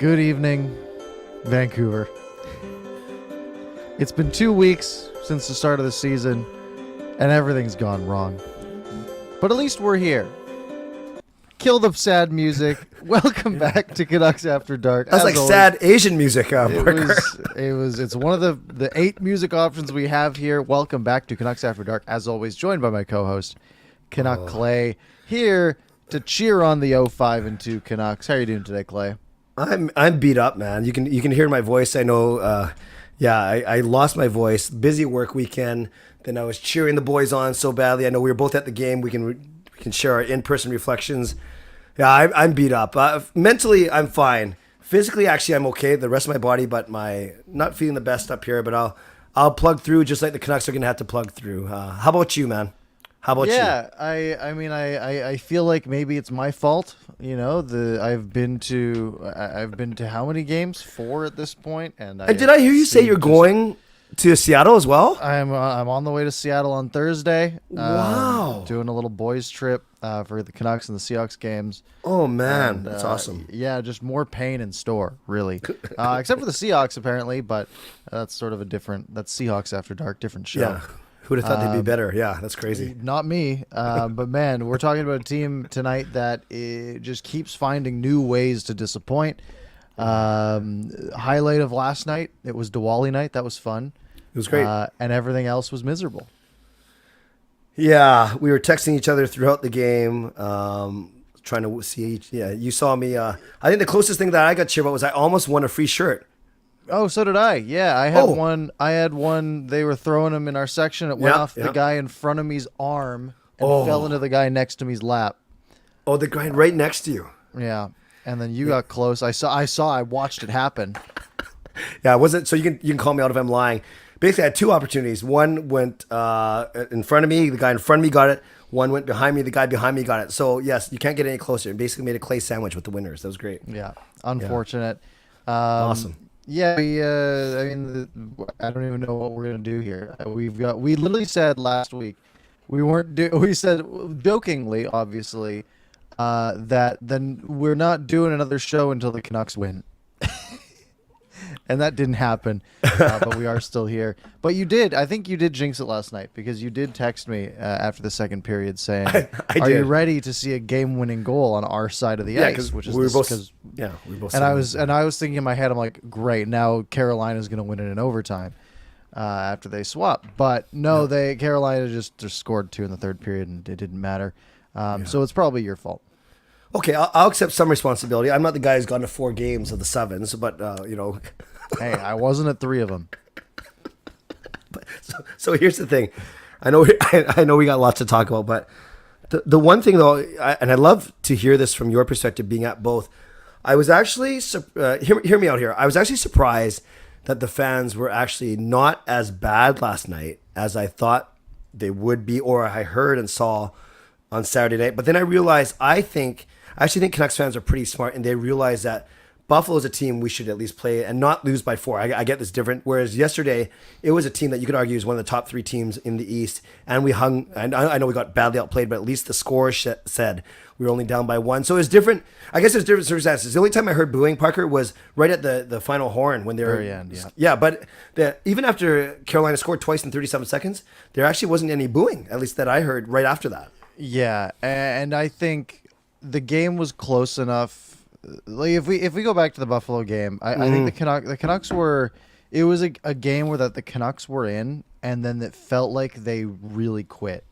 Good evening, Vancouver. It's been 2 weeks since the start of the season, and everything's gone wrong. But at least we're here. Kill the sad music. Welcome back to Canucks After Dark. That's like always, sad Asian music, Parker. It's one of the 8 music options we have here. Welcome back to Canucks After Dark. As always, joined by my co-host, Canuck Clay, here to cheer on the 05 and 2 Canucks. How are you doing today, Clay? I'm beat up, man. You can hear my voice. I know. I lost my voice. Busy work weekend. Then I was cheering the boys on so badly. I know we were both at the game. We can share our in-person reflections. Yeah, I'm beat up. Mentally, I'm fine. Physically, actually, I'm okay. The rest of my body, but not feeling the best up here. But I'll plug through just like the Canucks are gonna have to plug through. How about you, man? How about you? Yeah, I feel like maybe it's my fault. You know, I've been to how many games? 4 at this point, and did I hear you say you're going to Seattle as well? I'm on the way to Seattle on Thursday. Wow, doing a little boys trip for the Canucks and the Seahawks games. Oh man, that's awesome. Yeah, just more pain in store, really. Except for the Seahawks apparently, but that's sort of that's Seahawks After Dark, different show. Yeah. Who would have thought they'd be better? Yeah, that's crazy. Not me. But, man, we're talking about a team tonight that just keeps finding new ways to disappoint. Highlight of last night, it was Diwali night. That was fun. It was great. And everything else was miserable. Yeah, we were texting each other throughout the game, trying to see. You saw me. I think the closest thing that I got cheered about was I almost won a free shirt. Oh, so did I. Yeah, I had one. They were throwing them in our section. It went off the guy in front of me's arm and fell into the guy next to me's lap. Oh, the guy right next to you. Yeah, and then you got close. I watched it happen. Yeah, it wasn't. So you can call me out if I'm lying. Basically, I had 2 opportunities. One went in front of me. The guy in front of me got it. One went behind me. The guy behind me got it. So yes, you can't get any closer. And basically made a clay sandwich with the winners. That was great. Yeah, unfortunate. Yeah. Awesome. Yeah, I don't even know what we're gonna do here. We literally said last week we said jokingly, obviously, that then we're not doing another show until the Canucks win. And that didn't happen, but we are still here. But I think you did jinx it last night because you did text me after the second period saying, "Are you ready to see a game-winning goal on our side of the ice?" Which is we were both. And I was thinking in my head, I'm like, "Great, now Carolina's going to win it in overtime after they swap." But no, Carolina just scored 2 in the third period, and it didn't matter. So it's probably your fault. Okay, I'll accept some responsibility. I'm not the guy who's gone to . 4 games of the 7s, but Hey, I wasn't at 3 of them. So here's the thing. I know we got lots to talk about, but the one thing though, and I'd love to hear this from your perspective, being at both. I was actually hear me out here. I was actually surprised that the fans were actually not as bad last night as I thought they would be, or I heard and saw on Saturday night. But then I realized I actually think Canucks fans are pretty smart, and they realize that Buffalo is a team we should at least play and not lose by 4. I get this different. Whereas yesterday, it was a team that you could argue is one of the top 3 teams in the East, and we hung. And I know we got badly outplayed, but at least the score said we were only down by 1. So it was different. I guess it was different circumstances. The only time I heard booing, Parker, was right at the final horn when they were. Very end, yeah. Yeah, but even after Carolina scored twice in 37 seconds, there actually wasn't any booing, at least that I heard right after that. Yeah, and I think the game was close enough. Like if we go back to the Buffalo game, I think the Canucks were. It was a game where the Canucks were in, and then it felt like they really quit.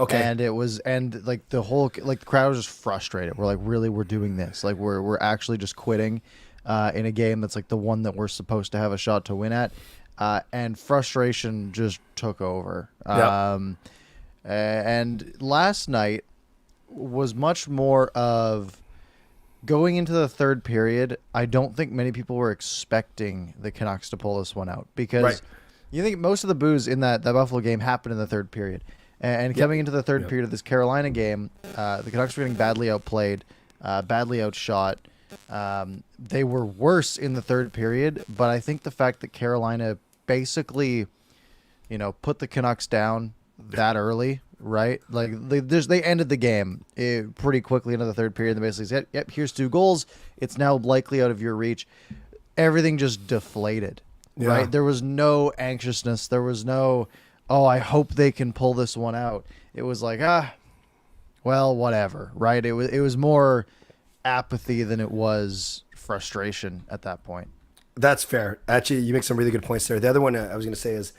Okay, and it was like the whole the crowd was just frustrated. We're like, really, we're doing this? Like we're actually just quitting in a game that's like the one that we're supposed to have a shot to win at, and frustration just took over. Yep. And last night was much more of going into the third period. I don't think many people were expecting the Canucks to pull this one out because you think most of the boos in that Buffalo game happened in the third period. And coming into the third period of this Carolina game, the Canucks were getting badly outplayed, badly outshot. They were worse in the third period, but I think the fact that Carolina basically, put the Canucks down that early right? Like they ended the game pretty quickly into the third period. They basically said, "Yep, here's 2 goals. It's now likely out of your reach." Everything just deflated, right? There was no anxiousness. There was no, "Oh, I hope they can pull this one out." It was like, well, whatever, right? It was more apathy than it was frustration at that point. That's fair. Actually, you make some really good points there. The other one I was going to say is,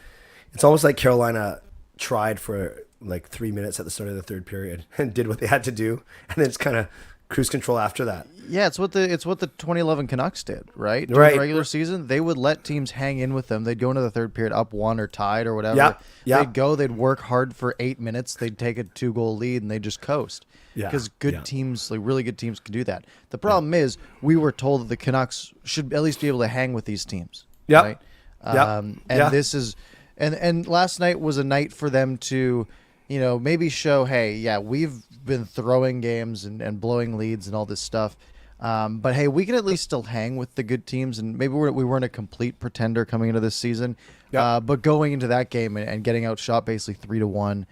it's almost like Carolina tried for like 3 minutes at the start of the third period and did what they had to do, and then it's kind of cruise control after that. Yeah, it's what the 2011 Canucks did, right? During the regular season, they would let teams hang in with them. They'd go into the third period up 1 or tied or whatever. Yeah. They'd work hard for 8 minutes. They'd take a 2-goal lead and they'd just coast. Because good teams, like really good teams, can do that. The problem is we were told that the Canucks should at least be able to hang with these teams. Right? This is, and last night was a night for them to, maybe show, hey, yeah, we've been throwing games and blowing leads and all this stuff. But hey, we can at least still hang with the good teams, and maybe we weren't a complete pretender coming into this season. But going into that game and getting outshot basically 3-1,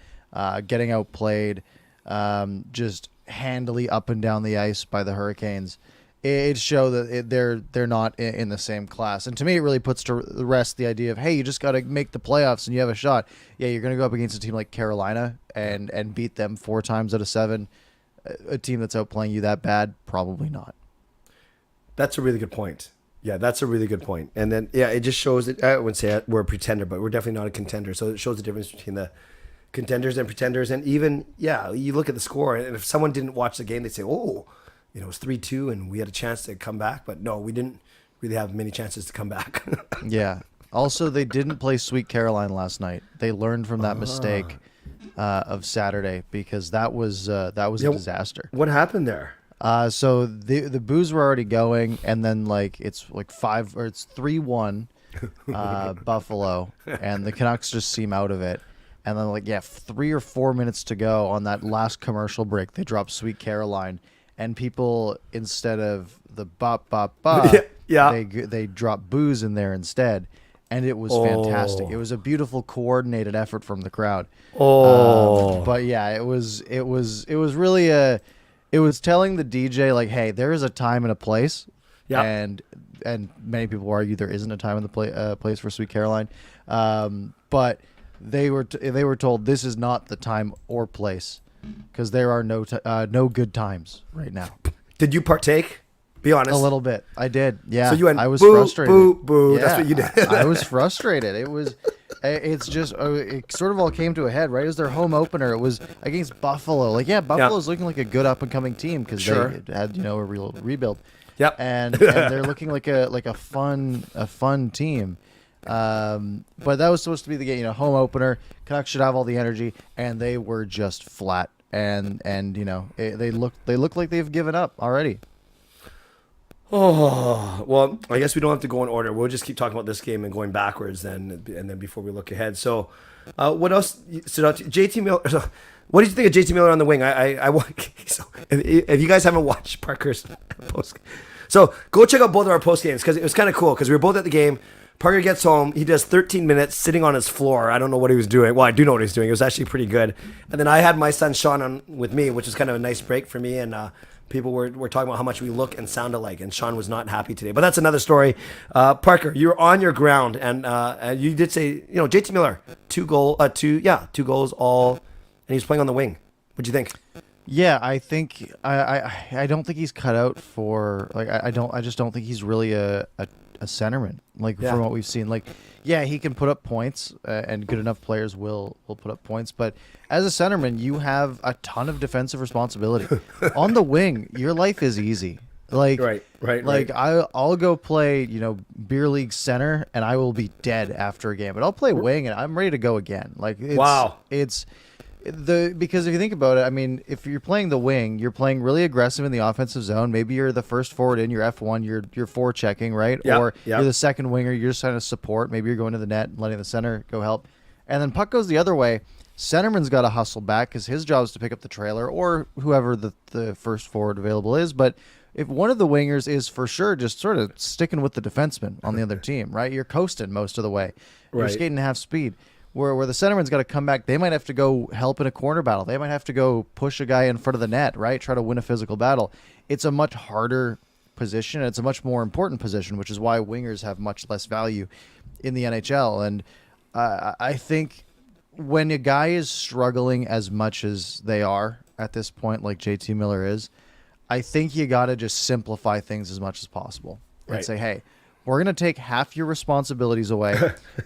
getting outplayed, just handily up and down the ice by the Hurricanes, it showed that they're not in the same class. And to me, it really puts to rest the idea of, hey, you just got to make the playoffs and you have a shot. Yeah, you're going to go up against a team like Carolina and beat them 4 times out of 7. A team that's outplaying you that bad, probably not. That's a really good point. Yeah, that's a really good point. And then, it just shows that, I wouldn't say we're a pretender, but we're definitely not a contender. So it shows the difference between the contenders and pretenders. And even, you look at the score, and if someone didn't watch the game, they'd say, oh, it was 3-2 and we had a chance to come back. But no, we didn't really have many chances to come back. Yeah. Also, they didn't play Sweet Caroline last night. They learned from that mistake of Saturday, because that was a disaster. What happened there? So the boos were already going, and then it's 3-1 Buffalo, and the Canucks just seem out of it. And then 3 or 4 minutes to go on that last commercial break, they drop Sweet Caroline, and people, instead of the bop bop bop, they drop boos in there instead. And it was fantastic. It was a beautiful coordinated effort from the crowd. But yeah, it was really it was telling the DJ, like, hey, there is a time and a place. Yeah. And many people argue there isn't a time and the place for Sweet Caroline. But they were told this is not the time or place, because there are no good times right now. Did you partake? Be honest. A little bit. I did. Yeah. So you went, I was boo, frustrated. boo, boo. Yeah, That's what you did. I was frustrated. It's just, it sort of all came to a head, right? It was their home opener. It was against Buffalo. Buffalo's looking like a good up and coming team, because they had, a real rebuild. Yep. And they're looking like a fun team. But that was supposed to be the game, home opener. Canucks should have all the energy, and they were just flat. And they look like they've given up already. Oh, well, I guess we don't have to go in order. We'll just keep talking about this game and going backwards then, and then before we look ahead. So, what else stood out to you? JT Miller. What did you think of JT Miller on the wing? So if you guys haven't watched Parker's post, so go check out both of our post games, because it was kind of cool, because we were both at the game. Parker gets home. He does 13 minutes sitting on his floor. I don't know what he was doing. Well, I do know what he was doing. It was actually pretty good. And then I had my son Sean on with me, which is kind of a nice break for me. And people were talking about how much we look and sound alike. And Sean was not happy today. But that's another story. Parker, you're on your ground. And you did say, JT Miller, 2 goals all. And he was playing on the wing. What'd you think? Yeah, I think I don't think he's cut out for I just don't think he's really a centerman, from what we've seen. He can put up points, and good enough players will put up points, but as a centerman, you have a ton of defensive responsibility. On the wing, your life is easy. Right. I'll go play, beer league center, and I will be dead after a game, but I'll play wing and I'm ready to go again. Because if you think about it, I mean, if you're playing the wing, you're playing really aggressive in the offensive zone. Maybe you're the first forward in, you're F1, you're forechecking, right? Or you're the second winger, you're just trying to support. Maybe you're going to the net and letting the center go help. And then puck goes the other way. Centerman's got to hustle back, because his job is to pick up the trailer, or whoever the first forward available is. But if one of the wingers is for sure just sort of sticking with the defenseman on the other team, right? You're coasting most of the way. You're skating half speed. where the centerman's got to come back. They might have to go help in a corner battle. They might have to go push a guy in front of the net, right? Try to win a physical battle. It's a much harder position. It's a much more important position, which is why wingers have much less value in the NHL. And I think when a guy is struggling as much as they are at this point, like JT Miller is, I think you got to just simplify things as much as possible and say, hey, we're going to take half your responsibilities away.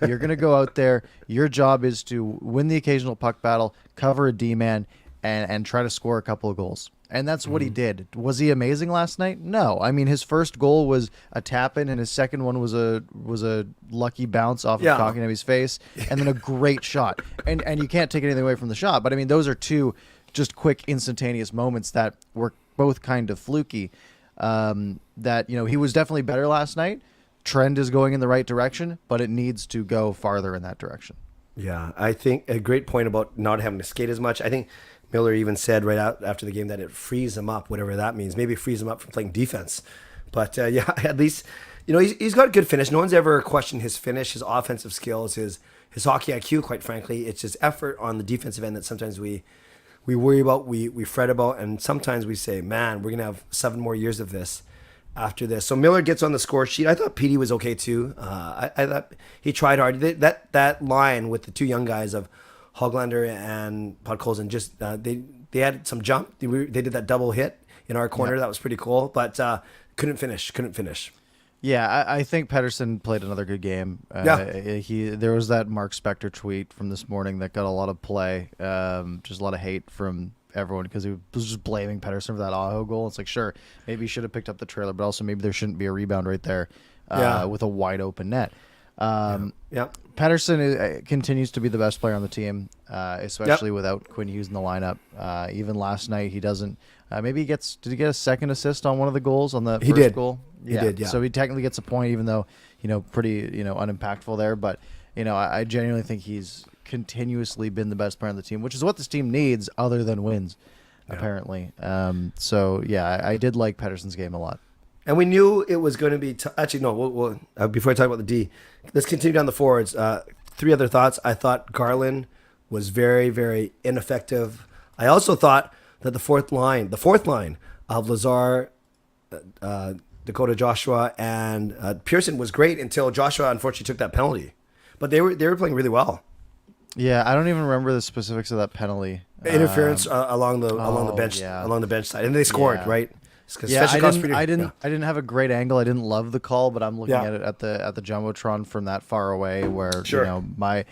You're going to go out there. Your job is to win the occasional puck battle, cover a D-man, and try to score a couple of goals. And that's what he did. Was he amazing last night? No. I mean, his first goal was a tap-in, and his second one was a lucky bounce off of Kotkaniemi's face, and then a great shot. And you can't take anything away from the shot. But, I mean, those are two just quick, instantaneous moments that were both kind of fluky. That, he was definitely better last night. Trend is going in the right direction, but it needs to go farther in that direction. Yeah, I think a great point about not having to skate as much. I think Miller even said right out after the game that it frees him up, whatever that means. Maybe it frees him up from playing defense. But at least, he's got a good finish. No one's ever questioned his finish, his offensive skills, his hockey IQ, quite frankly. It's his effort on the defensive end that sometimes we worry about, we fret about, and sometimes we say, man, we're going to have 7 more years of this after this. So Miller gets on the score sheet. I thought Petey was okay too. I thought he tried hard. That line with the two young guys of Hoglander and Podkolzin, just they had some jump. They did that double hit in our corner. Yep. That was pretty cool, but couldn't finish. Yeah, I think Pettersson played another good game. There was that Mark Spector tweet from this morning that got a lot of play, just a lot of hate from everyone because he was just blaming Pettersson for that Aho goal. It's like, sure, maybe he should have picked up the trailer, but also maybe there shouldn't be a rebound right there with a wide open net. Pettersson continues to be the best player on the team, especially without Quinn Hughes in the lineup. Even last night, he doesn't. Maybe he gets. Did he get a second assist on one of the goals on the first goal? He did. Yeah. So he technically gets a point, even though pretty unimpactful there. But I genuinely think he's continuously been the best player on the team, which is what this team needs, other than wins, apparently. I did like Pettersson's game a lot. And we knew it was going to be actually no. We'll before I talk about the D, let's continue down the forwards. 3 other thoughts. I thought Garland was very, very ineffective. I also thought that the fourth line of Lazar, Dakota Joshua, and Pearson was great until Joshua unfortunately took that penalty. But they were playing really well. Yeah, I don't even remember the specifics of that penalty. Interference along the bench side, and they scored right. Yeah, I didn't have a great angle. I didn't love the call, but I'm looking at it at the jumbotron from that far away, where my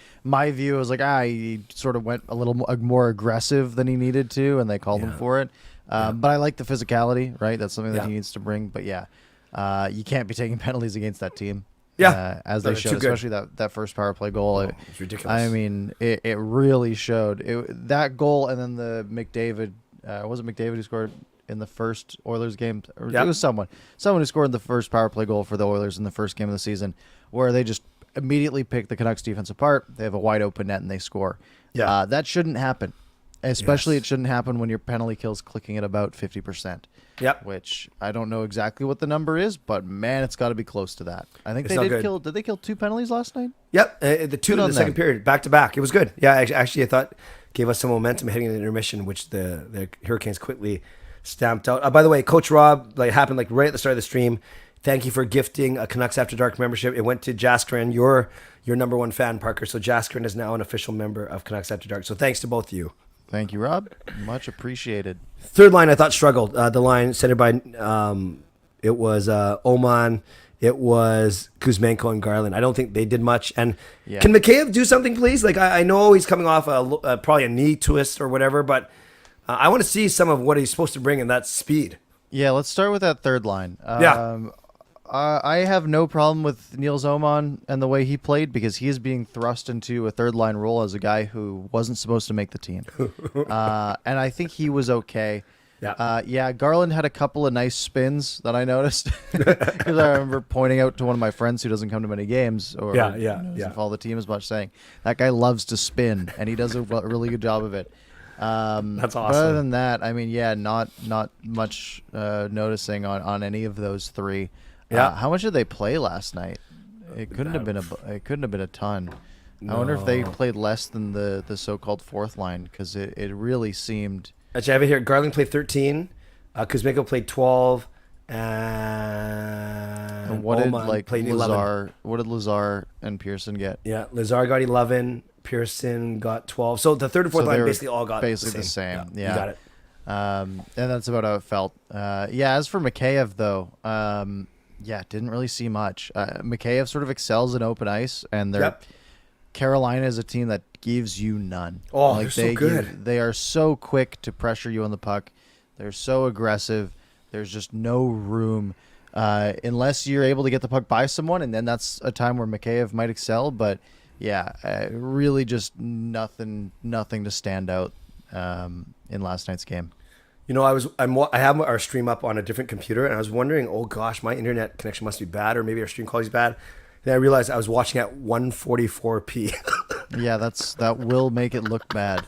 view was like, he sort of went a little more aggressive than he needed to, and they called him for it. But I like the physicality, right? That's something that he needs to bring. But you can't be taking penalties against that team. As they showed, especially that first power play goal. It's ridiculous. I mean, it really showed that goal, and then the McDavid. Was it McDavid who scored in the first Oilers game? It was someone who scored the first power play goal for the Oilers in the first game of the season, where they just immediately pick the Canucks defense apart. They have a wide open net and they score. That shouldn't happen. Especially it shouldn't happen when your penalty kill's clicking at about 50%. Which I don't know exactly what the number is, but man, it's got to be close to that. I think did they kill 2 penalties last night? The 2 in the second period, back to back. It was good. Yeah, actually I thought gave us some momentum heading into the intermission, which the Hurricanes quickly stamped out. By the way, Coach Rob, happened right at the start of the stream. Thank you for gifting a Canucks After Dark membership. It went to Jaskrin, your number 1 fan, Parker. So Jaskrin is now an official member of Canucks After Dark. So thanks to both of you. Thank you, Rob. Much appreciated. Third line I thought struggled. The line centered by it was Oman, it was Kuzmenko and Garland. I don't think they did much. And can Mikheyev do something, please? I know he's coming off probably a knee twist or whatever, but I want to see some of what he's supposed to bring in that speed. Yeah, let's start with that third line. I have no problem with Niels Oman and the way he played, because he is being thrust into a third line role as a guy who wasn't supposed to make the team. And I think he was okay. Garland had a couple of nice spins that I noticed, because I remember pointing out to one of my friends who doesn't come to many games or doesn't follow the team as much, saying that guy loves to spin and he does a really good job of it. That's awesome. But other than that, I mean, not much noticing on any of those 3. How much did they play last night? It couldn't have been a ton. I wonder if they No. played less than the so-called fourth line, because it really seemed. Actually, I have it here. Garland played 13. Kuzmenko played 12. And And what did Ullman played 11. Lazar? What did Lazar and Pearson get? Yeah, Lazar got 11. Pearson got 12. So the third and fourth So they line were basically all got basically the same. Yeah. You got it. And that's about how it felt. Yeah. As for Mikheyev, though, yeah, didn't really see much. Mikheyev sort of excels in open ice, and Yep. Carolina is a team that gives you none. Oh, they're so good. They are so quick to pressure you on the puck. They're so aggressive. There's just no room unless you're able to get the puck by someone, and then that's a time where Mikheyev might excel. But yeah, really just nothing to stand out in last night's game. You know, I have our stream up on a different computer, and I was wondering, oh gosh, my internet connection must be bad, or maybe our stream quality's bad. Then I realized I was watching at 144p. Yeah, that will make it look bad.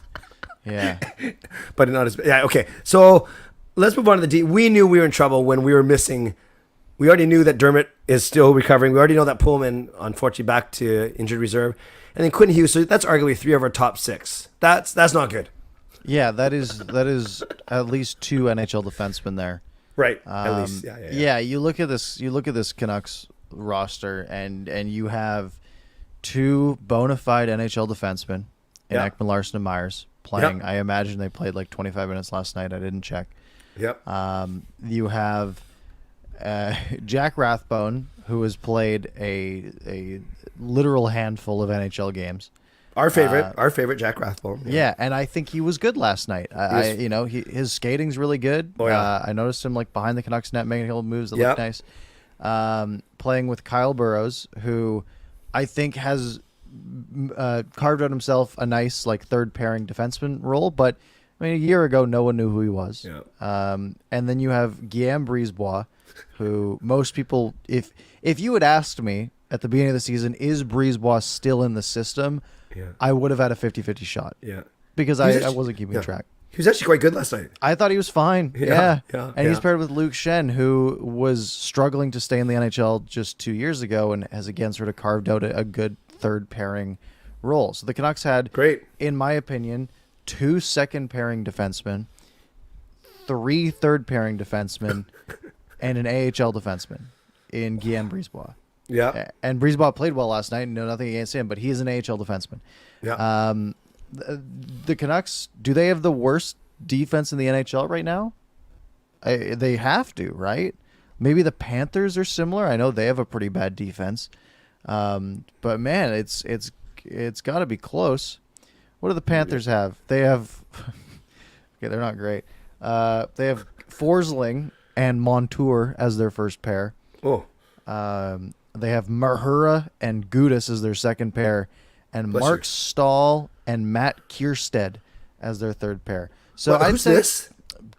Yeah. But not as bad. Yeah, okay. So let's move on to the D. We knew we were in trouble when we were missing. We already knew that Dermott is still recovering. We already know that Pullman, unfortunately, back to injured reserve. And then Quinn Hughes. So that's arguably 3 of our top 6. That's not good. Yeah, that is at least 2 NHL defensemen there. Right. At least. Yeah. Yeah, you look at this Canucks roster, and you have 2 bona fide NHL defensemen in Yeah. Ekman Larson and Myers playing. Yep. I imagine they played like 25 minutes last night. I didn't check. Yep. You have Jack Rathbone, who has played a literal handful of NHL games. Our favorite Jack Rathbone. Yeah, and I think he was good last night. His skating's really good. Oh, yeah. I noticed him like behind the Canucks net making a couple moves that Yep. look nice. Playing with Kyle Burrows, who I think has carved out himself a nice like third pairing defenseman role. But I mean, a year ago, no one knew who he was. Yeah. And then you have Guillaume Brisebois, who most people, if you had asked me at the beginning of the season, is Brisebois still in the system? Yeah. I would have had a 50-50 shot. Yeah. Because I wasn't keeping track. He was actually quite good last night. I thought he was fine. Yeah, And he's paired with Luke Shen, who was struggling to stay in the NHL just 2 years ago and has again sort of carved out a good third pairing role. So the Canucks had, Great. in my opinion, 2 second pairing defensemen, 3 third pairing defensemen, and an AHL defenseman in Guillaume Brisebois. Yeah. And Brisebois played well last night. No, nothing against him, but he is an AHL defenseman. Yeah. The Canucks, do they have the worst defense in the NHL right now? They have to, right? Maybe the Panthers are similar. I know they have a pretty bad defense, but man, it's got to be close. What do the Panthers have? They have okay, they're not great. They have Forsling and Montour as their first pair. Oh. They have Mahura and Gudis as their second pair, and Bless Mark you. Stahl and Matt Kierstead as their third pair. So Well, I'd who's say, this?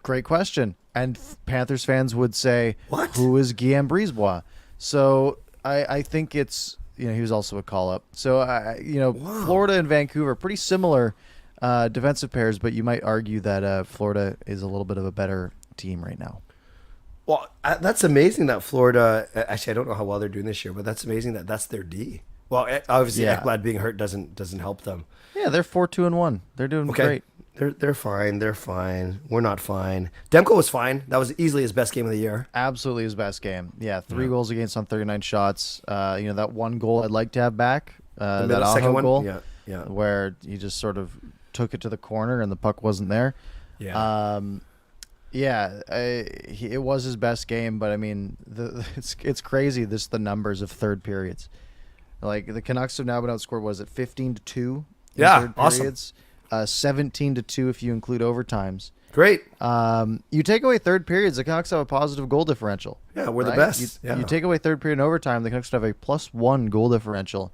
great question. And Panthers fans would say, What? who is Guillaume Brisebois? So I think it's, he was also a call-up. So, Wow. Florida and Vancouver, pretty similar defensive pairs, but you might argue that Florida is a little bit of a better team right now. Well, that's amazing that Florida. Actually, I don't know how well they're doing this year, but that's amazing that that's their D. Well, obviously, Yeah. Ekblad being hurt doesn't help them. Yeah, they're 4-2-1. They're doing Okay, great. they're fine. They're fine. We're not fine. Demko was fine. That was easily his best game of the year. Absolutely his best game. Yeah, 3 goals against on 39 shots. That one goal I'd like to have back. The That second Aho one, goal, yeah. where he just sort of took it to the corner and the puck wasn't there. Yeah. It was his best game, but I mean, it's crazy. The numbers of third periods. Like the Canucks have now been outscored. Was it 15-2? In Yeah, third awesome. periods? 17-2 if you include overtimes. Great. You take away third periods, the Canucks have a positive goal differential. Yeah, we're the right? best. You take away third period and overtime, the Canucks would have a +1 goal differential,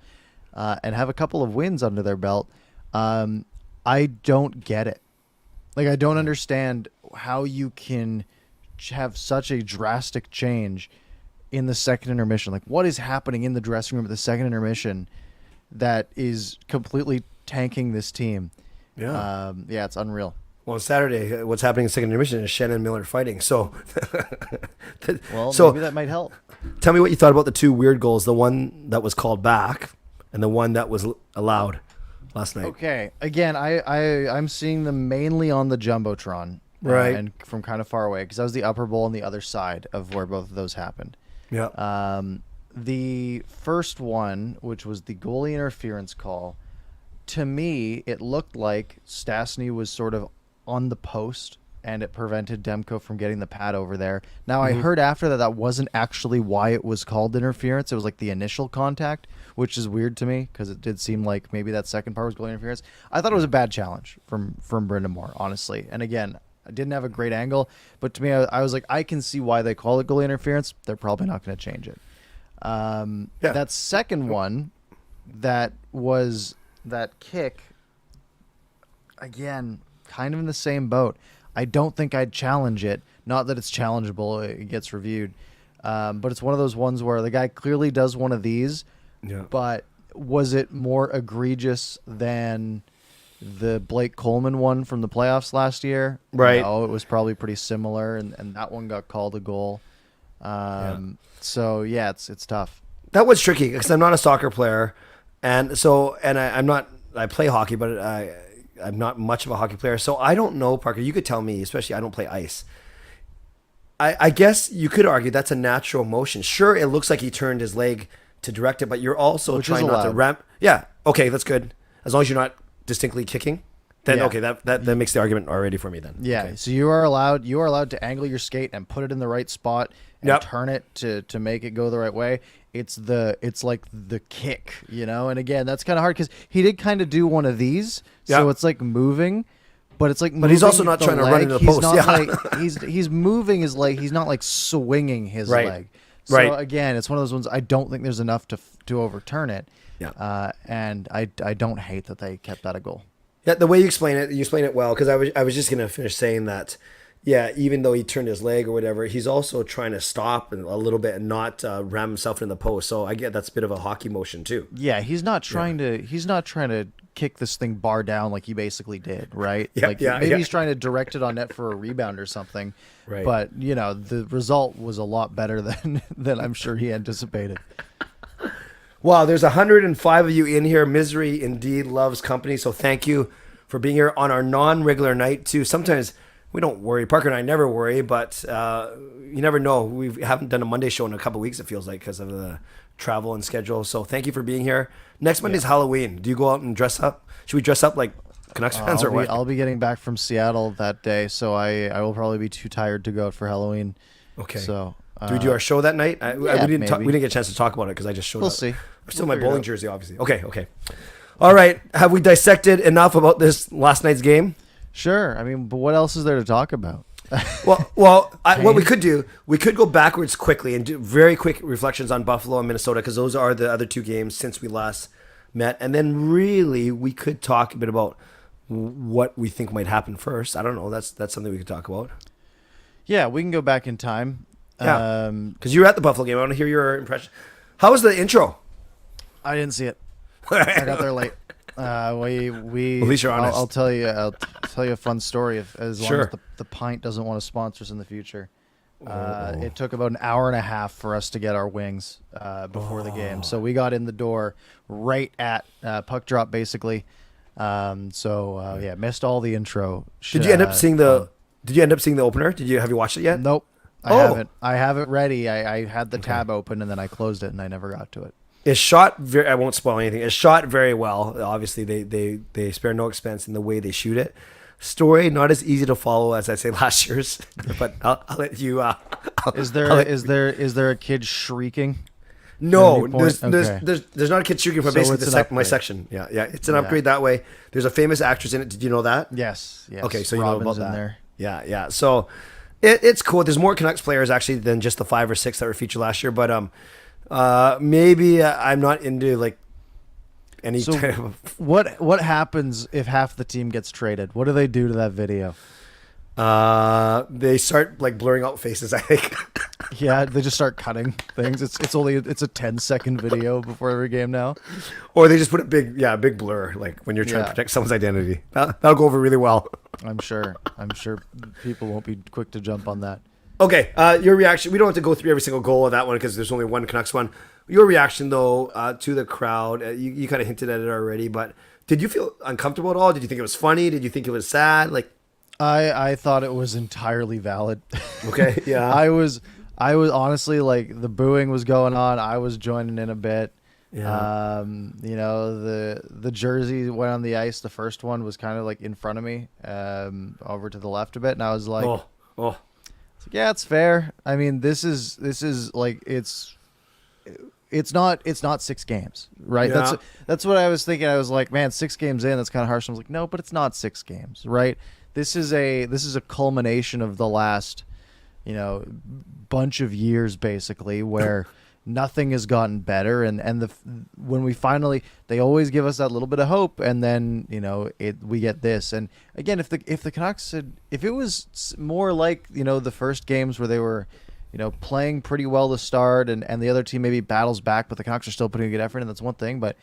and have a couple of wins under their belt. I don't get it. Like, I don't understand how you can have such a drastic change in the second intermission. Like, what is happening in the dressing room at the second intermission that is completely tanking this team? Yeah. It's unreal. Well, on Saturday, what's happening in second intermission is Shen and Miller fighting. So, Well, so maybe that might help. tell me what you thought about the 2 weird goals. The one that was called back, and the one that was allowed last night. Okay. Again, I'm seeing them mainly on the jumbotron, Right. and from kind of far away because I was the upper bowl on the other side of where both of those happened. Yeah. The first one, which was the goalie interference call, to me, it looked like Stastny was sort of on the post, and it prevented Demko from getting the pad over there. Now, I heard after that wasn't actually why it was called interference. It was like the initial contact, which is weird to me because it did seem like maybe that second part was goalie interference. I thought it was a bad challenge from Brendan Moore, honestly. And again, I didn't have a great angle, but to me, I was like, I can see why they call it goalie interference. They're probably not going to change it. That second one, that was that kick, again, kind of in the same boat. I don't think I'd challenge it. Not that it's challengeable, it gets reviewed. But it's one of those ones where the guy clearly does one of these, but was it more egregious than the Blake Coleman one from the playoffs last year? Right. No, it was probably pretty similar, and that one got called a goal. So yeah, it's tough. That was tricky because I'm not a soccer player, and so I'm not. I play hockey, but I'm not much of a hockey player, so I don't know. Parker, you could tell me, especially I don't play ice. I guess you could argue that's a natural motion. Sure, it looks like he turned his leg to direct it, but you're also trying not to ramp. Yeah, okay, that's good. As long as you're not distinctly kicking, then okay, that makes the argument already for me then. Yeah, okay. So you are allowed to angle your skate and put it in the right spot and turn it to make it go the right way. It's like the kick, and again, that's kind of hard because he did kind of do one of these, so it's like moving, but it's like but he's also not trying to run into the post. He's moving his leg. He's not like swinging his leg. So again, it's one of those ones. I don't think there's enough to overturn it. Yeah. And I don't hate that they kept that a goal. Yeah, the way you explain it well, because I was just gonna finish saying that. Yeah, even though he turned his leg or whatever, he's also trying to stop a little bit and not ram himself in the post. So I get that's a bit of a hockey motion too. Yeah, he's not trying to kick this thing bar down like he basically did, right? Maybe he's trying to direct it on net for a rebound or something. Right. But the result was a lot better than I'm sure he anticipated. Wow, there's 105 of you in here. Misery indeed loves company. So thank you for being here on our non-regular night too. Sometimes we don't worry. Parker and I never worry, but you never know. We haven't done a Monday show in a couple of weeks, it feels like, because of the travel and schedule. So thank you for being here. Next Monday's Halloween. Do you go out and dress up? Should we dress up like Canucks fans or what? I'll be getting back from Seattle that day, so I will probably be too tired to go out for Halloween. Okay. So do we do our show that night? We didn't get a chance to talk about it because I just showed up. We'll see. I'm still in my bowling jersey, obviously. Okay. All right. Have we dissected enough about this last night's game? Sure. I mean, but what else is there to talk about? What we could do, we could go backwards quickly and do very quick reflections on Buffalo and Minnesota because those are the other two games since we last met. And then really we could talk a bit about what we think might happen first. I don't know. That's something we could talk about. Yeah, we can go back in time. Yeah, because you were at the Buffalo game. I want to hear your impression. How was the intro? I didn't see it. I got there late. We at least you're honest. I'll tell you a fun story as long as the pint doesn't want to sponsor us in the future. It took about an hour and a half for us to get our wings before the game, so we got in the door right at puck drop basically. Missed all the intro. Did you end up seeing the opener? Have you watched it yet? Nope, I haven't. I have it ready. I had the tab open and then I closed it and I never got to it. It's shot I won't spoil anything. It's shot very well. Obviously, they spare no expense in the way they shoot it. Story not as easy to follow as I say last year's, but I'll let you. Is there a kid shrieking? No, there's not a kid shrieking from basically my section. Yeah, it's an upgrade that way. There's a famous actress in it. Did you know that? Yes. Okay, so Robin's you know about in that. there. Yeah. So it's cool. There's more Canucks players actually than just the 5 or 6 that were featured last year, but maybe I'm not into like any type of. What happens if half the team gets traded? What do they do to that video? They start like blurring out faces, I think. Yeah, they just start cutting things. It's a 10-second video before every game now. Or they just put a big blur like when you're trying to protect someone's identity. That'll go over really well. I'm sure people won't be quick to jump on that. Okay, your reaction. We don't have to go through every single goal of that one because there's only one Canucks one. Your reaction, though, to the crowd, you kind of hinted at it already, but did you feel uncomfortable at all? Did you think it was funny? Did you think it was sad? Like, I thought it was entirely valid. okay, yeah. I was honestly like the booing was going on. I was joining in a bit. Yeah. You know, the jersey went on the ice. The first one was kind of like in front of me, over to the left a bit, and I was like, oh. it's like, yeah, it's fair. I mean, this is like it's not 6 games, right? Yeah. That's what I was thinking. I was like, man, 6 games in, that's kind of harsh. I was like, no, but it's not 6 games, right? This is a culmination of the last, you know, bunch of years basically where nothing has gotten better, and when we finally, they always give us that little bit of hope, and then, you know, we get this. And again, if the Canucks if it was more like, you know, the first games where they were, you know, playing pretty well to start, and the other team maybe battles back, but the Canucks are still putting a good effort, and that's one thing, but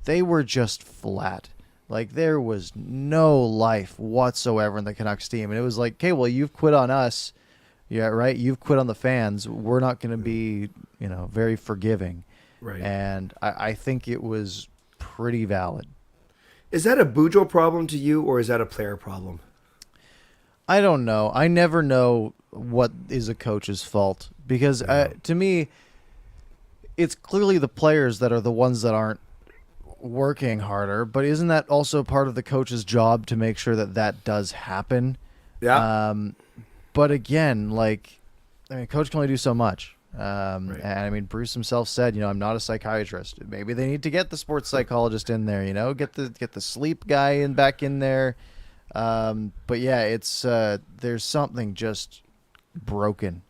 they were just flat. Like, there was no life whatsoever in the Canucks team, and it was like, okay, well, you've quit on us. Yeah, right. You've quit on the fans. We're not going to be, you know, very forgiving. Right. And I think it was pretty valid. Is that a Boudreaux problem to you, or is that a player problem? I don't know. I never know what is a coach's fault, because to me, it's clearly the players that are the ones that aren't working harder. But isn't that also part of the coach's job to make sure that that does happen? Yeah. But again, like, I mean, coach can only do so much. Right. And I mean, Bruce himself said, you know, I'm not a psychiatrist. Maybe they need to get the sports psychologist in there, you know, get the sleep guy back in there. But yeah, it's there's something just broken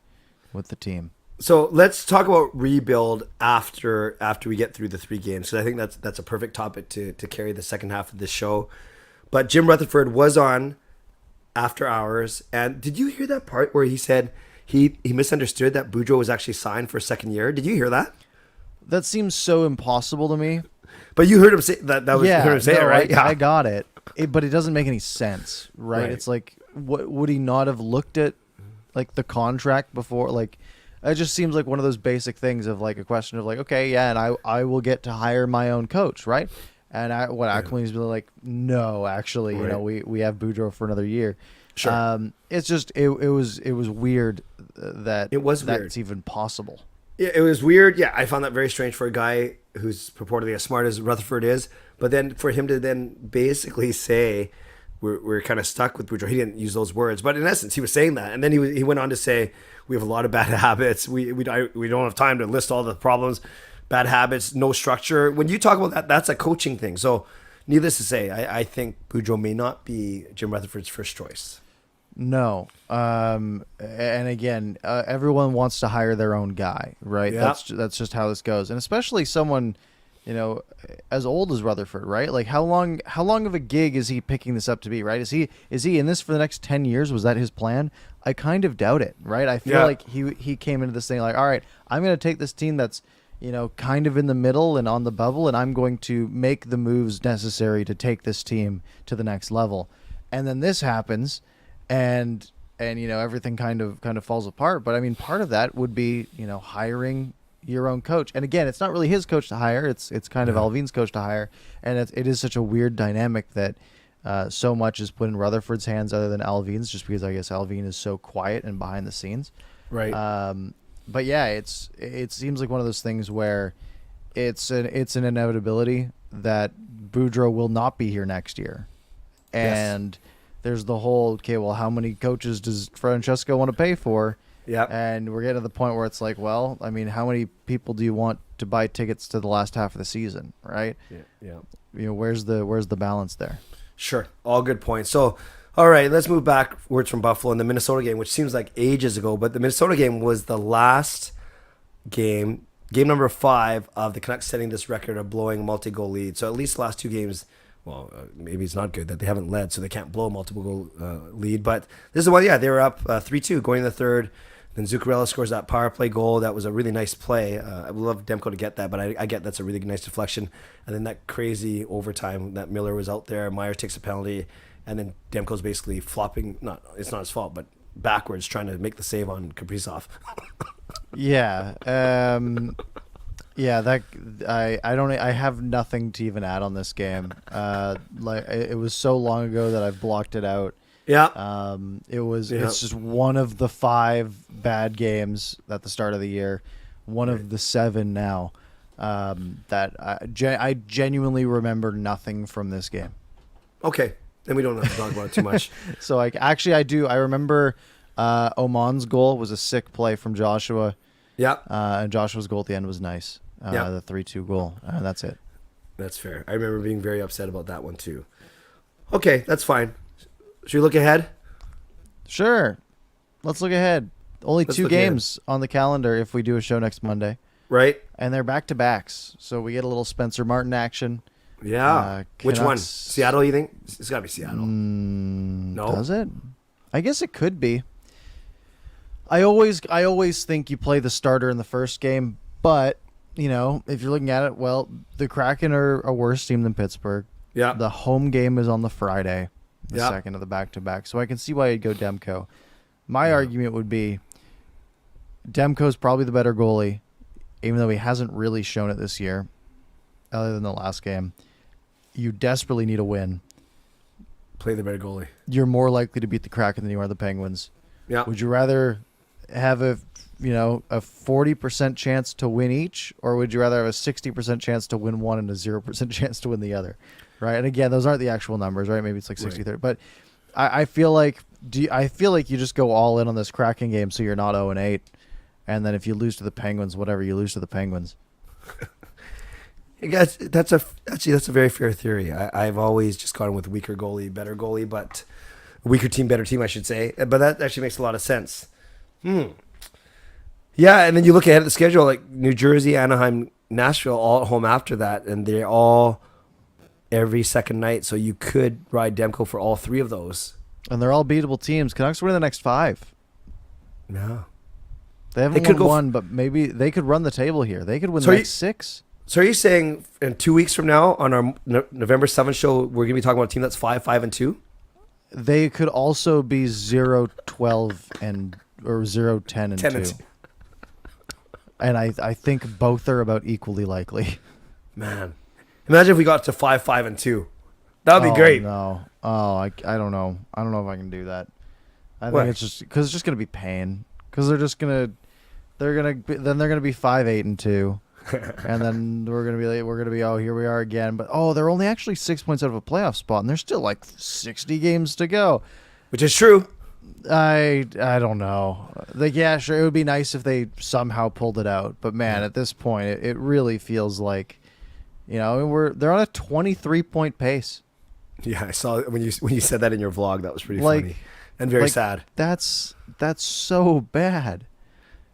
with the team. So let's talk about rebuild after we get through the 3 games, because I think that's a perfect topic to carry the second half of this show. But Jim Rutherford was on After Hours, and did you hear that part where he said he misunderstood that Boudreaux was actually signed for a second year? Did you hear that? That seems so impossible to me. But you heard him say that. That was Yeah, you heard him say no, it, right? I got it. But it doesn't make any sense, right? Right. It's like, what would he not have looked at, like, the contract before? Like, it just seems like one of those basic things of, like, a question of like, okay, yeah, and I will get to hire my own coach, right? And Aquilini's been like, no, actually, you know, we have Boudreaux for another year. Sure. It's just it was weird that It that's weird. even possible. It was weird. Yeah, I found that very strange for a guy who's purportedly as smart as Rutherford is. But then for him to then basically say we're kind of stuck with Boudreaux. He didn't use those words, but in essence, he was saying that. And then he went on to say we have a lot of bad habits. We don't have time to list all the problems. Bad habits, no structure. When you talk about that, that's a coaching thing. So needless to say, I think Boudreaux may not be Jim Rutherford's first choice. No. And again, everyone wants to hire their own guy, right? Yeah. That's just how this goes. And especially someone, you know, as old as Rutherford, right? Like, how long of a gig is he picking this up to be, right? Is he in this for the next 10 years? Was that his plan? I kind of doubt it, right? I feel like he came into this thing like, all right, I'm going to take this team that's, you know, kind of in the middle and on the bubble, and I'm going to make the moves necessary to take this team to the next level. And then this happens, and you know, everything kind of falls apart. But I mean, part of that would be, you know, hiring your own coach. And again, it's not really his coach to hire. It's kind of Alvin's coach to hire. And it is such a weird dynamic that so much is put in Rutherford's hands other than Alvin's, just because I guess Alvin is so quiet and behind the scenes. Right. But yeah, it seems like one of those things where it's an inevitability that Boudreaux will not be here next year. And there's the whole, okay, well, how many coaches does Francesco want to pay for? Yeah. And we're getting to the point where it's like, well, I mean, how many people do you want to buy tickets to the last half of the season, right? Yeah. You know, where's the balance there? Sure. All good points. So, all right, let's move backwards from Buffalo in the Minnesota game, which seems like ages ago, but the Minnesota game was the last game number 5 of the Canucks setting this record of blowing a multi-goal lead. So at least the last 2 games, well, maybe it's not good that they haven't led, so they can't blow a multiple goal lead. But this is one, they were up 3-2 going to the third. Then Zuccarello scores that power play goal. That was a really nice play. I would love Demko to get that, but I get that's a really nice deflection. And then that crazy overtime that Miller was out there. Myers takes a penalty, and then Demko's basically flopping. It's not his fault, but backwards trying to make the save on Kaprizov. Yeah. Yeah, that I have nothing to even add on this game. Like it was so long ago that I've blocked it out. Yeah. It's just one of the 5 bad games at the start of the year, one of the 7 now. That I genuinely remember nothing from this game. Okay. Then we don't have to talk about it too much. So I do. I remember Oman's goal was a sick play from Joshua. Yeah. And Joshua's goal at the end was nice. The 3-2 goal. That's it. That's fair. I remember being very upset about that one too. Okay, that's fine. Should we look ahead? Sure. Let's look ahead. Only Let's 2 look games on the calendar if we do a show next Monday. Right. And they're back-to-backs. So we get a little Spencer Martin action. Yeah. Which one? Canucks- Seattle, you think? It's got to be Seattle. No? Does it? I guess it could be. I always think you play the starter in the first game, but, you know, if you're looking at it, well, the Kraken are a worse team than Pittsburgh. Yeah. The home game is on the Friday, the Yeah. second of the back-to-back. So I can see why you'd go Demko. My argument would be Demko's probably the better goalie, even though he hasn't really shown it this year, other than the last game. You desperately need a win. Play the better goalie. You're more likely to beat the Kraken than you are the Penguins. Yeah. Would you rather have a 40% chance to win each, or would you rather have a 60% chance to win one and a 0% chance to win the other? Right. And again, those aren't the actual numbers, right? Maybe it's like 60-30. Right. But I feel like you just go all in on this Kraken game so you're not 0-8. And then if you lose to the Penguins, whatever, you lose to the Penguins. I guess that's a very fair theory. I've always just gone with weaker goalie, better goalie, but weaker team, better team, I should say. But that actually makes a lot of sense. Yeah, and then you look ahead at the schedule, like New Jersey, Anaheim, Nashville, all at home after that, and they're all every second night. So you could ride Demko for all 3 of those. And they're all beatable teams. Canucks win the next 5. Yeah. They haven't won one, but maybe they could run the table here. They could win the next 6. So are you saying in 2 weeks from now on our November 7th show, we're going to be talking about a team that's 5-5-2? They could also be 0-12 or 0-10 2. And I think both are about equally likely. Man, imagine if we got to 5-5-2. That would be great. No, I don't know. I don't know if I can do that. I What? think it's just because it's just gonna be pain. Because they're gonna be 5-8-2. And then we're gonna be here we are again. But they're only actually 6 points out of a playoff spot, and there's still like 60 games to go. Which is true. I don't know. Like, yeah, sure, it would be nice if they somehow pulled it out. But man, at this point, it really feels like, they're on a 23-point pace. Yeah, I saw when you said that in your vlog. That was pretty funny and very sad. That's so bad.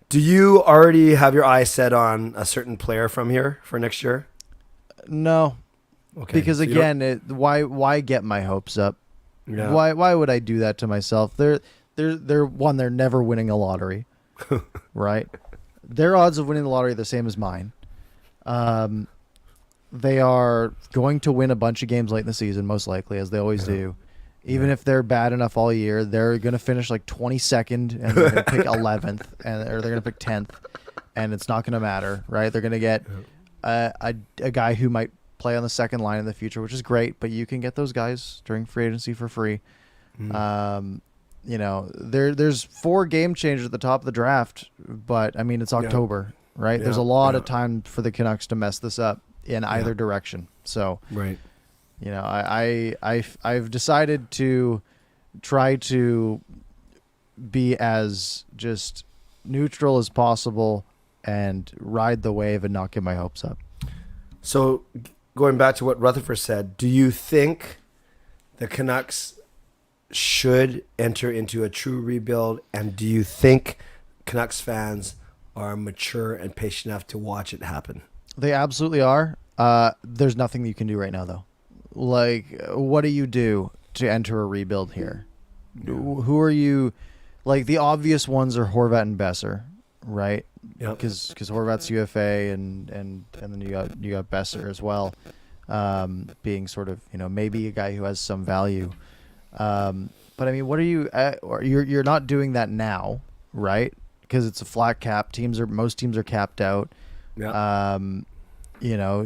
Do you already have your eyes set on a certain player from here for next year? No. Okay. Because so again, why get my hopes up? Yeah. Why would I do that to myself? They're never winning a lottery, right? Their odds of winning the lottery are the same as mine. They are going to win a bunch of games late in the season, most likely, as they always do. Even if they're bad enough all year, they're going to finish like 22nd, and they're going to pick 11th, or they're going to pick 10th, and it's not going to matter, right? They're going to get a guy who might play on the second line in the future, which is great, but you can get those guys during free agency for free. There's 4 game changers at the top of the draft, but I mean, it's October, right? Yeah. There's a lot of time for the Canucks to mess this up in either direction. So, right. I've decided to try to be as just neutral as possible and ride the wave and not get my hopes up. So, going back to what Rutherford said, do you think the Canucks should enter into a true rebuild? And do you think Canucks fans are mature and patient enough to watch it happen? They absolutely are. There's nothing you can do right now, though. Like, what do you do to enter a rebuild here? Who are you? Like, the obvious ones are Horvat and Besser, right? Yep. Because Horvat's UFA, and then you got Besser as well, being sort of maybe a guy who has some value. but I mean, what are you? Or you're not doing that now, right? Because it's a flat cap. Most teams are capped out. Yeah.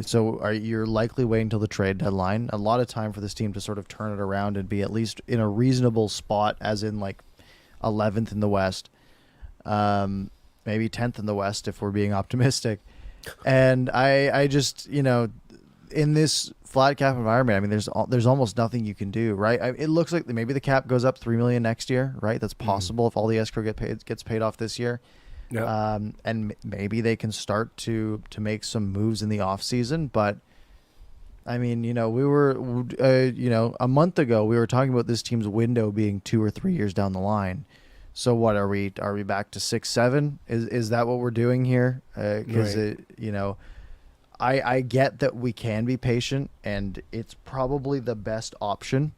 So you're likely waiting until the trade deadline. A lot of time for this team to sort of turn it around and be at least in a reasonable spot, as in like 11th in the West, maybe 10th in the West if we're being optimistic. And I just in this flat cap environment, I mean, there's almost nothing you can do, right? It looks like maybe the cap goes up $3 million next year, right? That's possible if all the escrow gets paid off this year. Yeah. And maybe they can start to make some moves in the off season. But I mean, we were, a month ago we were talking about this team's window being 2 or 3 years down the line. So what are we back to 6, 7? Is that what we're doing here? Because I get that we can be patient, and it's probably the best option.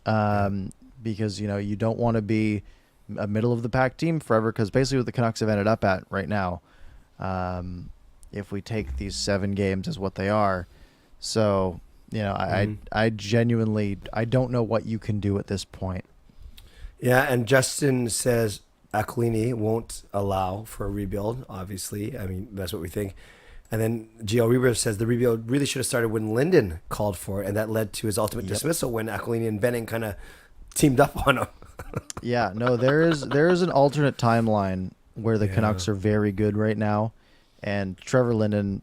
Because you don't want to be a middle of the pack team forever, because basically what the Canucks have ended up at right now, if we take these 7 games as what they are. So, I genuinely, I don't know what you can do at this point. Yeah, and Justin says Aquilini won't allow for a rebuild, obviously. I mean, that's what we think. And then Gio Reber says the rebuild really should have started when Linden called for it, and that led to his ultimate dismissal when Aquilini and Benning kind of teamed up on him. Yeah, no, there is an alternate timeline where the Canucks are very good right now, and Trevor Linden,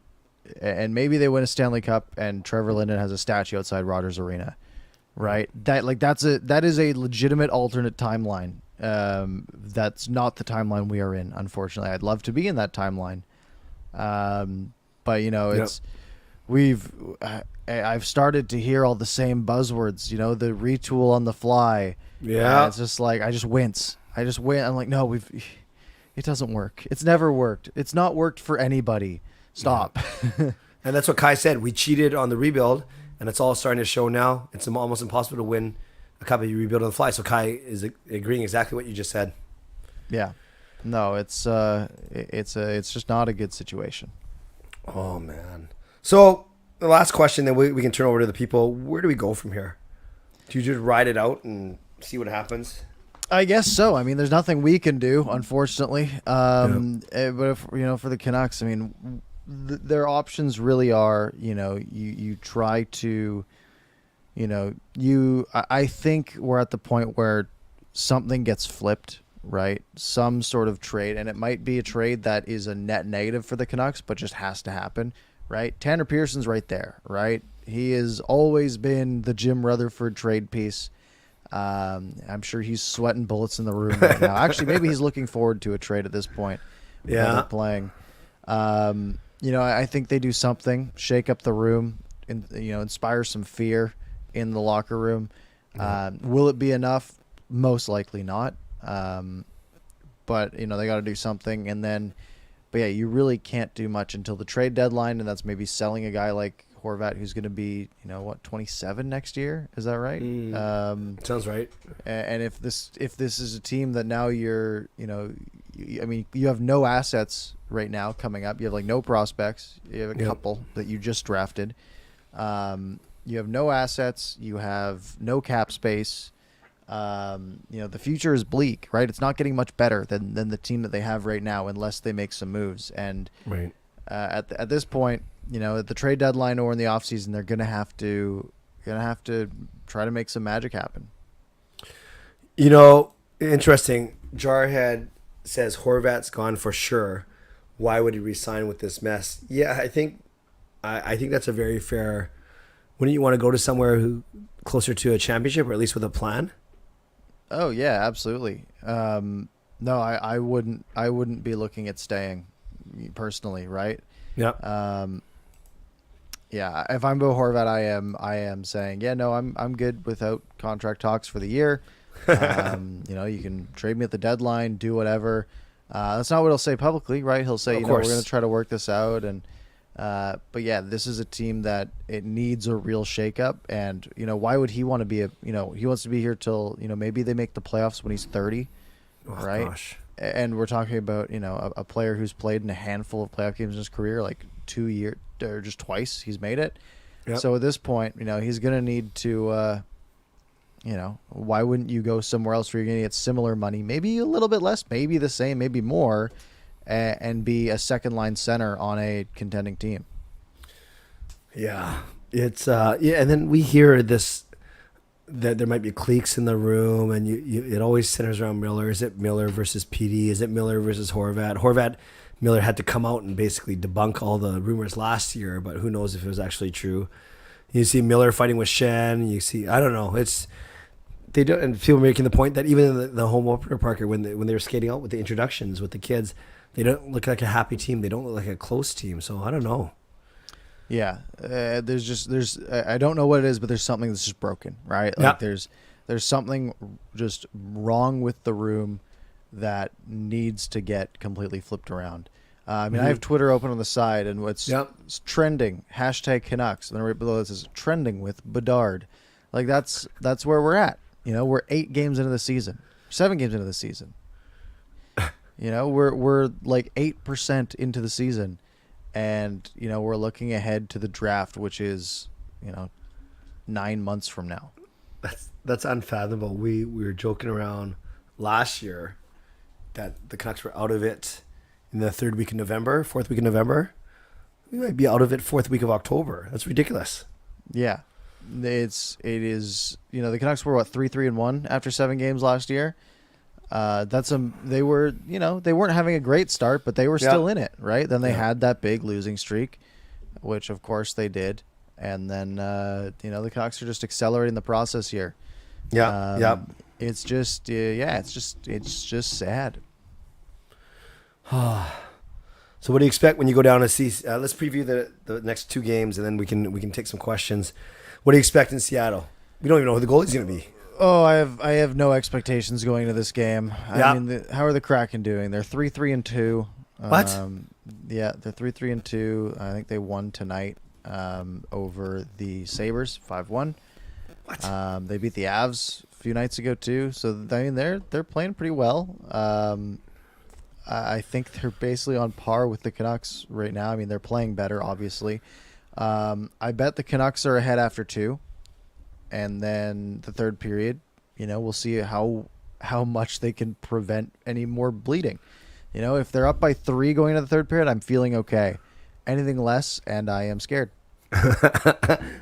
and maybe they win a Stanley Cup, and Trevor Linden has a statue outside Rogers Arena, right? That is a legitimate alternate timeline. That's not the timeline we are in, unfortunately. I'd love to be in that timeline, but it's I've started to hear all the same buzzwords. The retool on the fly. Yeah, it's just like I just wince. I'm like, no, it doesn't work. It's never worked. It's not worked for anybody. Stop. Yeah. And that's what Kai said. We cheated on the rebuild, and it's all starting to show now. It's almost impossible to win a cup if you rebuild on the fly. So Kai is agreeing exactly what you just said. Yeah. No, it's just not a good situation. Oh man. So the last question, then we can turn over to the people. Where do we go from here? Do you just ride it out and see what happens? I guess so. I mean, there's nothing we can do, unfortunately. But if, for the Canucks, I mean, their options really are, you try to, I think we're at the point where something gets flipped, right? Some sort of trade, and it might be a trade that is a net negative for the Canucks, but just has to happen, right? Tanner Pearson's right there, right? He has always been the Jim Rutherford trade piece. I'm sure he's sweating bullets in the room right now. Actually, maybe he's looking forward to a trade at this point. Yeah, they're playing. I think they do something, shake up the room, and inspire some fear in the locker room. Will it be enough? Most likely not. But they got to do something, but yeah, you really can't do much until the trade deadline, and that's maybe selling a guy like Horvat, who's going to be 27 next year. Is that right? Sounds right. And if this is a team that now you're you have no assets right now coming up. You have no prospects. You have a couple that you just drafted. You have no assets. You have no cap space. The future is bleak, right? It's not getting much better than the team that they have right now, unless they make some moves. And right. At this point, at the trade deadline or in the offseason, they're gonna have to try to make some magic happen. Interesting. Jarhead says Horvat's gone for sure. Why would he resign with this mess? Yeah, I think that's a very fair. Wouldn't you want to go to somewhere closer to a championship, or at least with a plan? Oh yeah, absolutely. No, I wouldn't be looking at staying personally, right? Yeah. Yeah, if I'm Bo Horvat, I am saying, yeah, no, I'm good without contract talks for the year. You can trade me at the deadline, do whatever. That's not what he'll say publicly, right? He'll say, we're going to try to work this out. And but yeah, this is a team that it needs a real shakeup. And why would he want to be he wants to be here till maybe they make the playoffs when he's 30, right? Gosh. And we're talking about a player who's played in a handful of playoff games in his career, like 2 years or just twice he's made it. Yep. So at this point, he's going to need to why wouldn't you go somewhere else where you're going to get similar money, maybe a little bit less, maybe the same, maybe more, and be a second line center on a contending team? Yeah, it's and then we hear this that there might be cliques in the room, and it always centers around Miller. Is it Miller versus PD? Is it Miller versus Horvat? Miller had to come out and basically debunk all the rumors last year, but who knows if it was actually true. You see Miller fighting with Shen. You see, I don't know. They don't, and people making the point that even in the home opener, Parker, when they were skating out with the introductions with the kids, they don't look like a happy team. They don't look like a close team. So I don't know. Yeah, I don't know what it is, but there's something that's just broken, right? Like there's something just wrong with the room that needs to get completely flipped around. I mean, I have Twitter open on the side, and what's it's trending, #Canucks, and then right below this is trending with Bedard. Like that's where we're at. We're 8 games into the season, 7 games into the season. We're like 8% into the season, and we're looking ahead to the draft, which is 9 months from now. That's unfathomable. We were joking around last year that the Canucks were out of it in the 4th week of November. We might be out of it 4th week of October. That's ridiculous. Yeah, it is. The Canucks were 3-3-1 after 7 games last year. They weren't having a great start, but they were still in it, right? Then they had that big losing streak, which of course they did, and then the Canucks are just accelerating the process here. It's just it's just sad. So what do you expect when you go down to see? Let's preview the next 2 games, and then we can take some questions. What do you expect in Seattle? We don't even know who the goalie's going to be. Oh, I have no expectations going into this game. I mean, how are the Kraken doing? They're 3-3-2. What? Yeah, they're 3-3-2. I think they won tonight over the Sabres 5-1. What? They beat the Avs a few nights ago too. So I mean, they're playing pretty well. I think they're basically on par with the Canucks right now. I mean, they're playing better, obviously. I bet the Canucks are ahead after 2. And then the third period, we'll see how much they can prevent any more bleeding. If they're up by 3 going into the third period, I'm feeling okay. Anything less, and I am scared.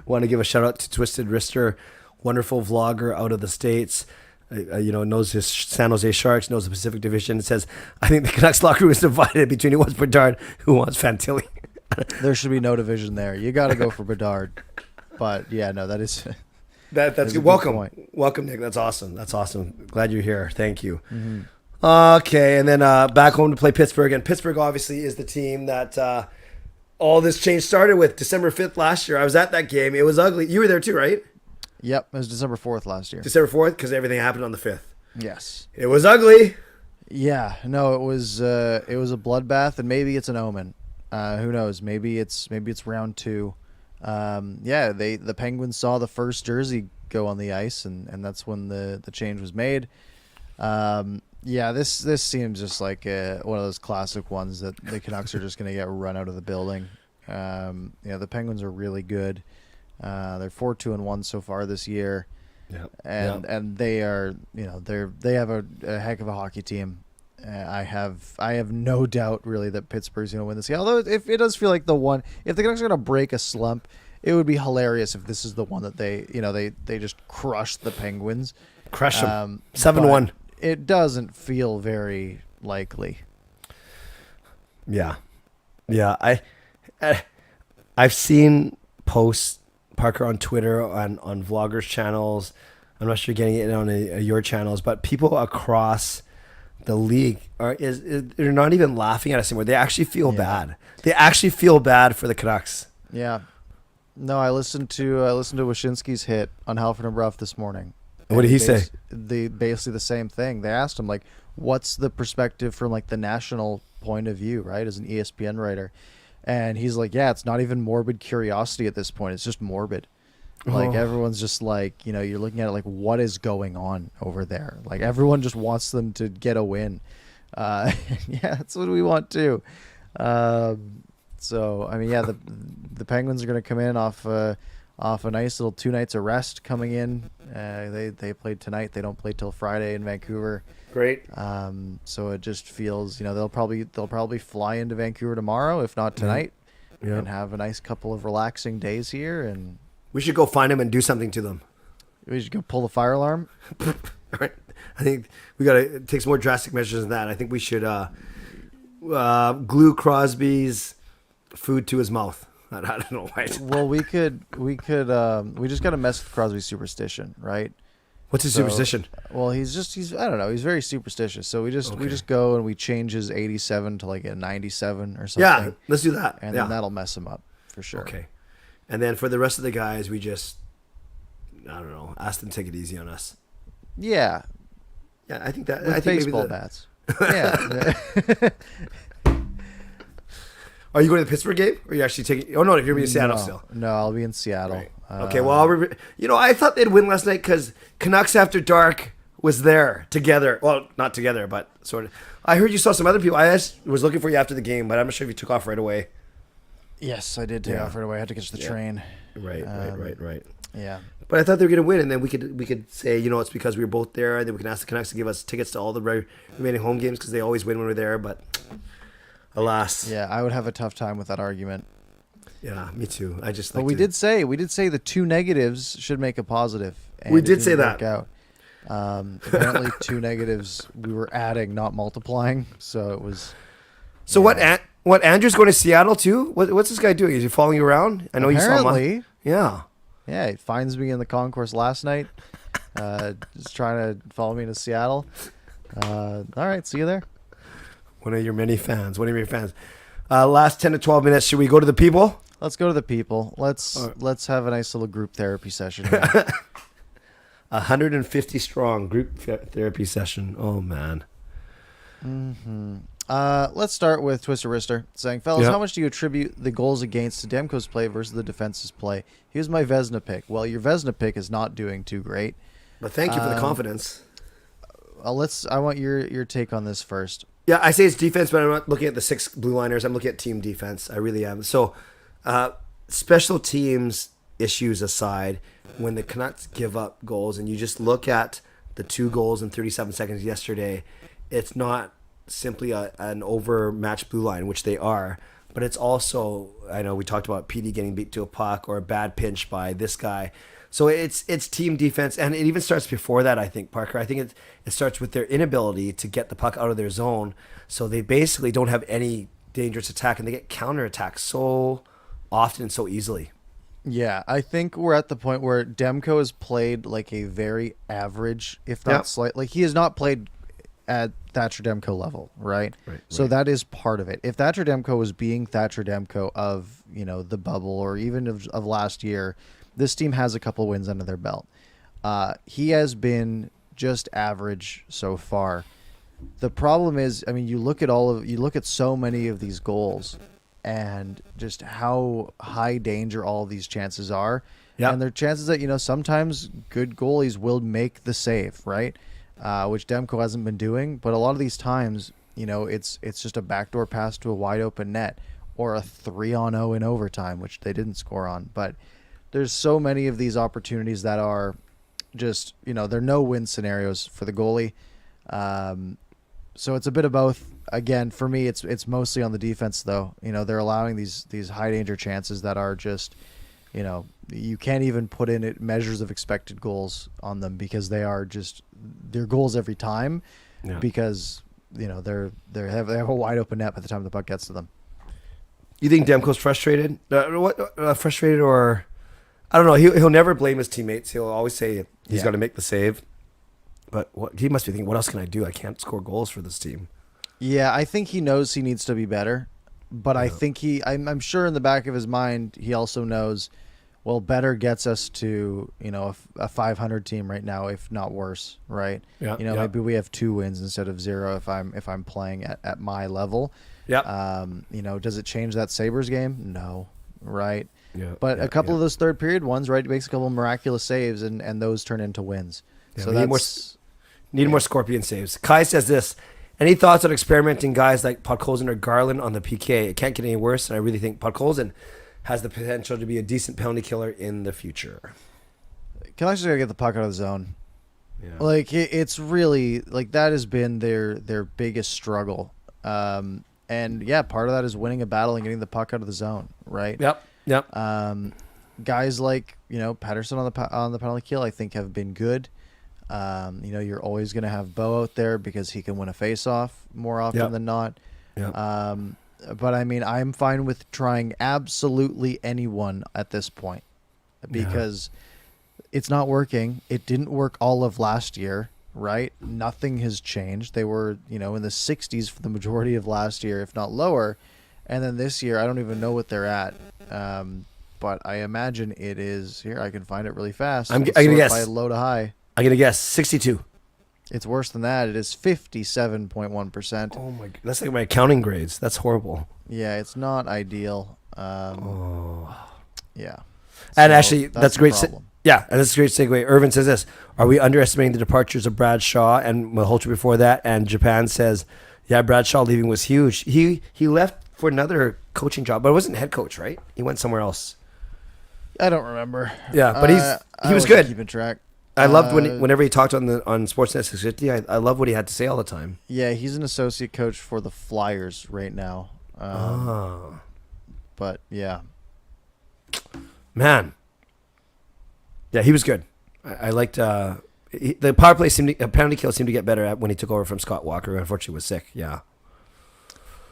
Want to give a shout out to Twisted Wrister, wonderful vlogger out of the States. Knows his San Jose Sharks, knows the Pacific Division. It says, I think the Canucks locker room is divided between who wants Bedard, who wants Fantilli. There should be no division there. You got to go for Bedard. But yeah, no, that is... That's good. Welcome, Nick. That's awesome. Glad you're here. Thank you. Mm-hmm. Okay, and then back home to play Pittsburgh. And Pittsburgh obviously is the team that all this change started with. December 5th last year. I was at that game. It was ugly. You were there too, right? Yep, it was December 4th last year. December 4th, because everything happened on the 5th. Yes. It was ugly. Yeah, no, it was a bloodbath, and maybe it's an omen. Who knows? Maybe it's round 2. The Penguins saw the first jersey go on the ice, and that's when the change was made. This seems just like one of those classic ones that the Canucks are just going to get run out of the building. The Penguins are really good. They're 4-2-1 so far this year. And they are, they have a heck of a hockey team. I have no doubt really that Pittsburgh's going to win this game. Although if it does feel like if the Canucks are going to break a slump, it would be hilarious if this is the one that they just crush the Penguins. Crush them. 7-1. It doesn't feel very likely. Yeah. I've seen posts, Parker, on Twitter, on vloggers channels. I'm not sure you're getting it on your channels, but people across the league they're not even laughing at us anymore. They actually feel bad. They actually feel bad for the Canucks. Yeah. No, I listened to Wyshynski's hit on Halford and Bruff this morning. What did he say? Basically the same thing. They asked him, like, what's the perspective from, like, the national point of view, right, as an ESPN writer? And he's like, yeah, it's not even morbid curiosity at this point. It's just morbid. Like, everyone's just like, you're looking at it like, what is going on over there? Like, everyone just wants them to get a win. Yeah, that's what we want too. So, I mean, yeah, the Penguins are going to come in off off a nice little 2 nights of rest coming in. They played tonight. They don't play till Friday in Vancouver. Great. So it just feels, they'll probably fly into Vancouver tomorrow, if not tonight, and have a nice couple of relaxing days here. And We should go find them and do something to them. we should go pull the fire alarm. All right. I think we got to take some more drastic measures than that. I think we should glue Crosby's food to his mouth. I don't know why. Well, we just got to mess with Crosby's superstition, right? What's his So- superstition? Well, he's I don't know. He's very superstitious. So we just go and we change his 87 to like a 97 or something. Yeah, let's do that. And yeah. then that'll mess him up for sure. Okay. And then for the rest of the guys, we just, I don't know, ask them to take it easy on us. Yeah. Yeah, I think that. With I think baseball maybe bats. Yeah. Are you going to the Pittsburgh game? Or are you actually taking? Oh no, you're going to be in Seattle still. No, I'll be in Seattle. Right. Okay. Well, I thought they'd win last night because Canucks After Dark was there together. Well, not together, but sort of. I heard you saw some other people. Was looking for you after the game, but I'm not sure if you took off right away. Yes, I did take off right away. I had to catch the train. Right. Yeah. But I thought they were going to win, and then we could say, it's because we were both there, and then we can ask the Canucks to give us tickets to all the remaining home games because they always win when we're there. But alas. Yeah, I would have a tough time with that argument. Yeah, me too. I just. But we did say the 2 negatives should make a positive. And We it did say didn't that. work out. Apparently, 2 negatives we were adding, not multiplying. So it was. So what? Andrew's going to Seattle too? What's this guy doing? Is he following you around? I know you saw him. Apparently. Yeah. Yeah, he finds me in the concourse last night. Just trying to follow me to Seattle. All right, see you there. One of your many fans. Last 10 to 12 minutes. Should we go to the people? Let's go to the people. Let's have a nice little group therapy session here. 150 strong group therapy session. Oh man. Let's start with Twister Rister saying, fellas, Yeah. how much do you attribute the goals against to Demko's play versus the defense's play? Here's my Vesna pick. Well, your Vesna pick is not doing too great. But thank you for the confidence. I want your take on this first. Yeah, I say it's defense, but I'm not looking at the 6 blue liners. I'm looking at team defense. I really am. So, special teams issues aside, when the Canucks give up goals, and you just look at the 2 goals in 37 seconds yesterday, it's not simply an overmatched blue line, which they are, but it's also, I know we talked about PD getting beat to a puck or a bad pinch by this guy. So it's team defense, and it even starts before that, I think, Parker. I think it starts with their inability to get the puck out of their zone, so they basically don't have any dangerous attack, and they get counterattacked so often and so easily. Yeah, I think we're at the point where Demko has played like a very average, if not slight. Like, he has not played at Thatcher Demko level, right? So that is part of it. If Thatcher Demko was being Thatcher Demko of, the bubble or even of last year, this team has a couple wins under their belt. He has been just average so far. The problem is, you look at so many of these goals and just how high danger all of these chances are. Yeah. And they're chances that, sometimes good goalies will make the save, right? Which Demko hasn't been doing. But a lot of these times, it's just a backdoor pass to a wide open net or a 3-on-0 in overtime, which they didn't score on. But there's so many of these opportunities that are just, they're no-win scenarios for the goalie. So it's a bit of both. Again, for me, it's mostly on the defense, though. They're allowing these high-danger chances that are just, you can't even put in it measures of expected goals on them because they're goals every time because, they have a wide-open net by the time the puck gets to them. You think Demko's frustrated? Frustrated or... I don't know. He'll never blame his teammates. He'll always say he's got to make the save. But he must be thinking, what else can I do? I can't score goals for this team. Yeah, I think he knows he needs to be better. But I think I'm sure in the back of his mind, he also knows, well, better gets us to, a 500 team right now, if not worse, right? Yeah, maybe we have 2 wins instead of 0 if I'm playing at my level. Yeah. Does it change that Sabres game? No, right? Yeah, but a couple of those third period ones, right, makes a couple of miraculous saves, and those turn into wins. Yeah, so need more Scorpion saves. Kai says this: any thoughts on experimenting guys like Podkolzin or Garland on the PK? It can't get any worse, and I really think Podkolzin has the potential to be a decent penalty killer in the future. Canucks are gonna get the puck out of the zone. Yeah. Like it's really like that has been their biggest struggle. And yeah, part of that is winning a battle and getting the puck out of the zone, right? Yep. Guys like Patterson on the penalty kill, I think have been good. You're always going to have Bo out there because he can win a face-off more often than not. Yep. But I mean, I'm fine with trying absolutely anyone at this point because it's not working. It didn't work all of last year, right? Nothing has changed. They were, in the 60s for the majority of last year, if not lower. And then this year, I don't even know what they're at. But I imagine it is here. I can find it really fast. I'm gonna guess by low to high. I'm gonna guess 62. It's worse than that. It is 57.1%. Oh my! That's like my accounting grades. That's horrible. Yeah, it's not ideal. Yeah. And So actually, that's the great. problem. Yeah, and that's a great segue. Irvin says this: are we underestimating the departures of Brad Shaw and Malhotra before that? And Japan says, yeah, Brad Shaw leaving was huge. He left for another coaching job, but it wasn't head coach, right? He went somewhere else. I don't remember. Yeah, but he was wasn't good. Keeping track. I loved whenever he talked on Sportsnet 650. I love what he had to say all the time. Yeah, he's an associate coach for the Flyers right now. But yeah, man, yeah, he was good. I liked the power play penalty kill seemed to get better when he took over from Scott Walker, who unfortunately was sick. Yeah.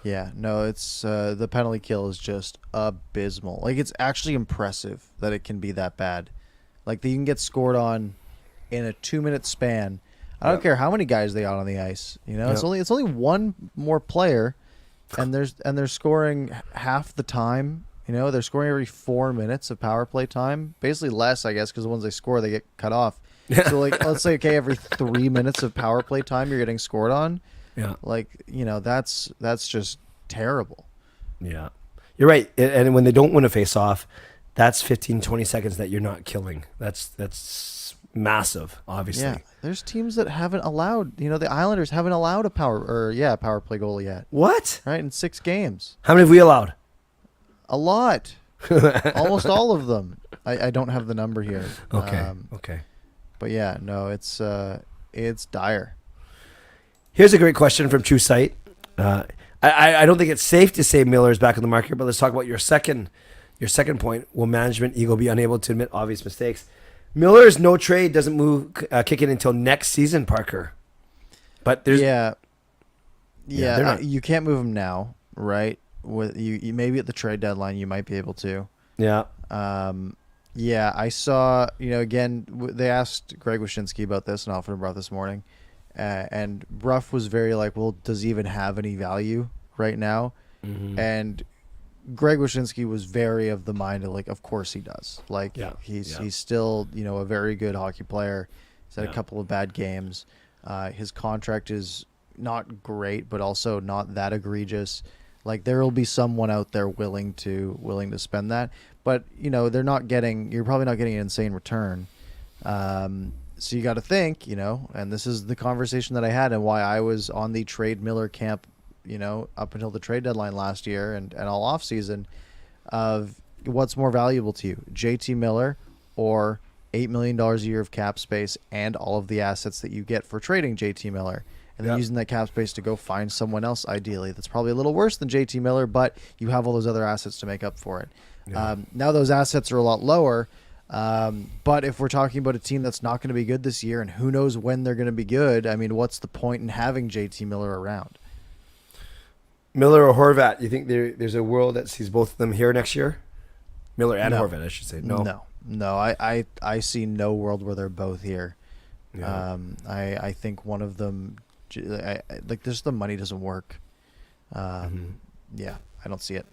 Yeah, no, it's the penalty kill is just abysmal. Like it's actually impressive that it can be that bad. Like that you can get scored on in a 2-minute span. I don't care how many guys they got on the ice. It's only one more player, and they're scoring half the time. They're scoring every 4 minutes of power play time, basically less, I guess, because the ones they score they get cut off. So like let's say every 3 minutes of power play time you're getting scored on. Yeah. Like, that's just terrible. Yeah. You're right. And when they don't win a face-off, that's 15, 20 seconds that you're not killing. That's massive, obviously. Yeah. There's teams that haven't allowed, the Islanders haven't allowed a power play goal yet. What? Right? In 6 games. How many have we allowed? A lot. Almost all of them. I don't have the number here. Okay. But yeah, no, it's dire. Here's a great question from True Sight. I don't think it's safe to say Miller is back in the market, but let's talk about your second point. Will management ego be unable to admit obvious mistakes? Miller's no trade doesn't kick in until next season, Parker. But there's you can't move him now, right? With you maybe at the trade deadline you might be able to. Yeah. Yeah, I saw. Again, they asked Greg Wyshynski about this, and often brought this morning. And Ruff was very like, well, does he even have any value right now? Mm-hmm. And Greg Wyshynski was very of the mind of like, of course he does. Like he's still, a very good hockey player. He's had a couple of bad games. His contract is not great, but also not that egregious. Like there will be someone out there willing to spend that, but you're probably not getting an insane return. So you got to think, and this is the conversation that I had and why I was on the trade Miller camp, up until the trade deadline last year and all off season, of what's more valuable to you, JT Miller or $8 million a year of cap space and all of the assets that you get for trading JT Miller. And then using that cap space to go find someone else, ideally, that's probably a little worse than JT Miller, but you have all those other assets to make up for it. Yeah. Now those assets are a lot lower, but if we're talking about a team that's not going to be good this year, and who knows when they're going to be good, I mean, what's the point in having JT Miller around? Miller or Horvat, you think there's a world that sees both of them here next year? Miller and Horvat, I should say. No. I see no world where they're both here. Yeah. I think one of them... just the money doesn't work. Yeah, I don't see it.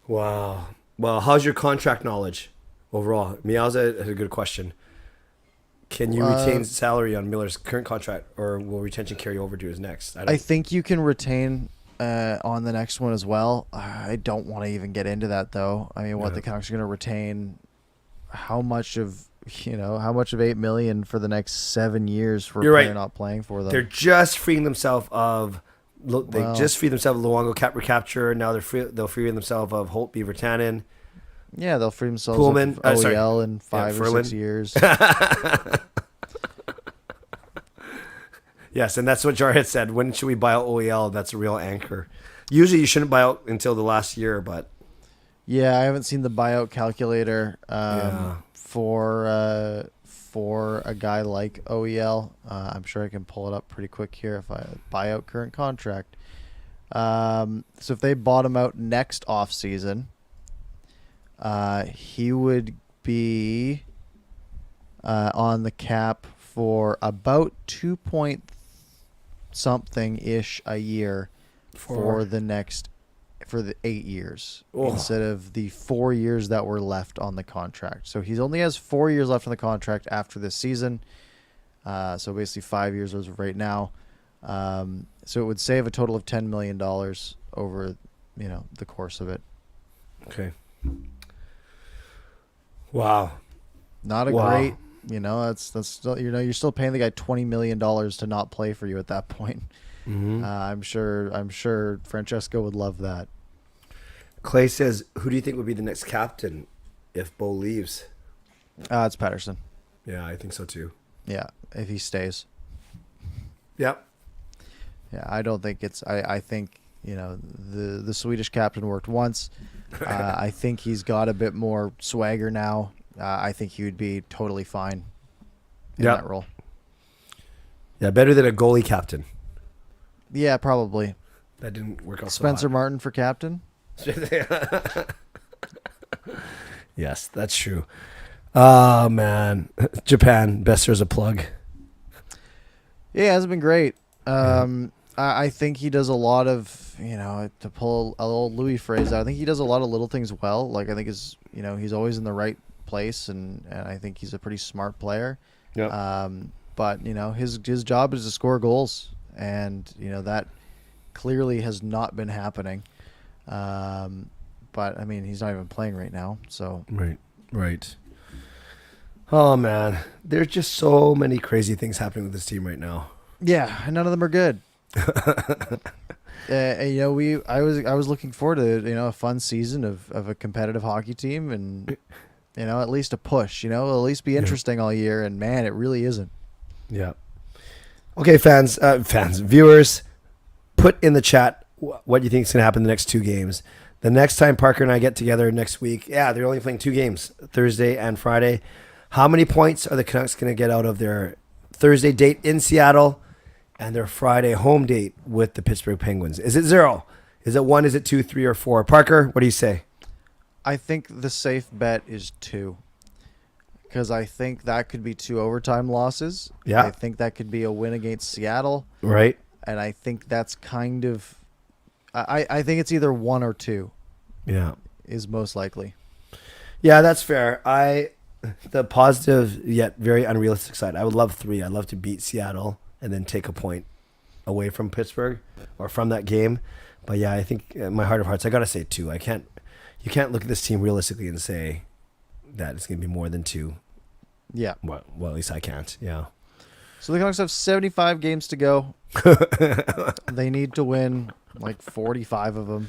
Wow. Well, how's your contract knowledge overall? Miaza had a good question. Can you retain salary on Miller's current contract, or will retention carry over to his next? I think you can retain on the next one as well. I don't want to even get into that though. I mean, the Canucks are going to retain how much of $8 million for the next 7 years for a player not playing for them. They're just freeing themselves of They just freed themselves of Luongo cap recapture. Now they'll free themselves of Holt, Beaver, Tannen. Yeah, they'll free themselves Pullman, of OEL in 5 or 6 years. Yes, and that's what Jarhead said. When should we buy out OEL? That's a real anchor. Usually you shouldn't buy out until the last year, but... Yeah, I haven't seen the buyout calculator for a guy like OEL. I'm sure I can pull it up pretty quick here if I buy out current contract. So if they bought him out next offseason, he would be on the cap for about 2 point something ish a year for the 8 years instead of the 4 years that were left on the contract. So he only has 4 years left on the contract after this season. So basically 5 years as of right now. So it would save a total of $10 million over, the course of it. Okay. Wow. Not a great, that's still, you're still paying the guy $20 million to not play for you at that point. Mm-hmm. I'm sure Francesco would love that. Clay says, who do you think would be the next captain if Bo leaves? It's Patterson. Yeah, I think so too. Yeah, if he stays. Yep. Yeah, I don't think it's. I think the Swedish captain worked once. I think he's got a bit more swagger now. I think he would be totally fine in that role. Yeah, better than a goalie captain. Yeah, probably. That didn't work out. Spencer Martin for captain. Yes, that's true. Oh man, Japan, best as a plug. Yeah, it hasn't been great. I think he does a lot of, to pull a little Louis phrase out, I think he does a lot of little things well. Like I think he's always in the right place, and I think he's a pretty smart player. Yeah. But his job is to score goals, and that clearly has not been happening. But I mean, he's not even playing right now, so right. Oh man, there's just so many crazy things happening with this team right now. Yeah, and none of them are good. I was looking forward to a fun season of a competitive hockey team, and at least a push. At least be interesting all year, and man, it really isn't. Yeah. Okay, viewers, put in the chat what you think is going to happen in the next 2 games. The next time Parker and I get together next week, they're only playing 2 games, Thursday and Friday. How many points are the Canucks going to get out of their Thursday date in Seattle and their Friday home date with the Pittsburgh Penguins? Is it 0? Is it 1? Is it 2, 3, or 4? Parker, what do you say? I think the safe bet is 2. Because I think that could be 2 overtime losses. Yeah. I think that could be a win against Seattle. Right. And I think that's kind of... I think it's either 1 or 2. Yeah. Is most likely. Yeah, that's fair. The positive yet very unrealistic side, I would love 3. I'd love to beat Seattle and then take a point away from Pittsburgh or from that game. But yeah, I think in my heart of hearts, I got to say 2. You can't look at this team realistically and say that it's going to be more than 2. Yeah. Well, at least I can't. Yeah. So the Canucks have 75 games to go. They need to win like 45 of them.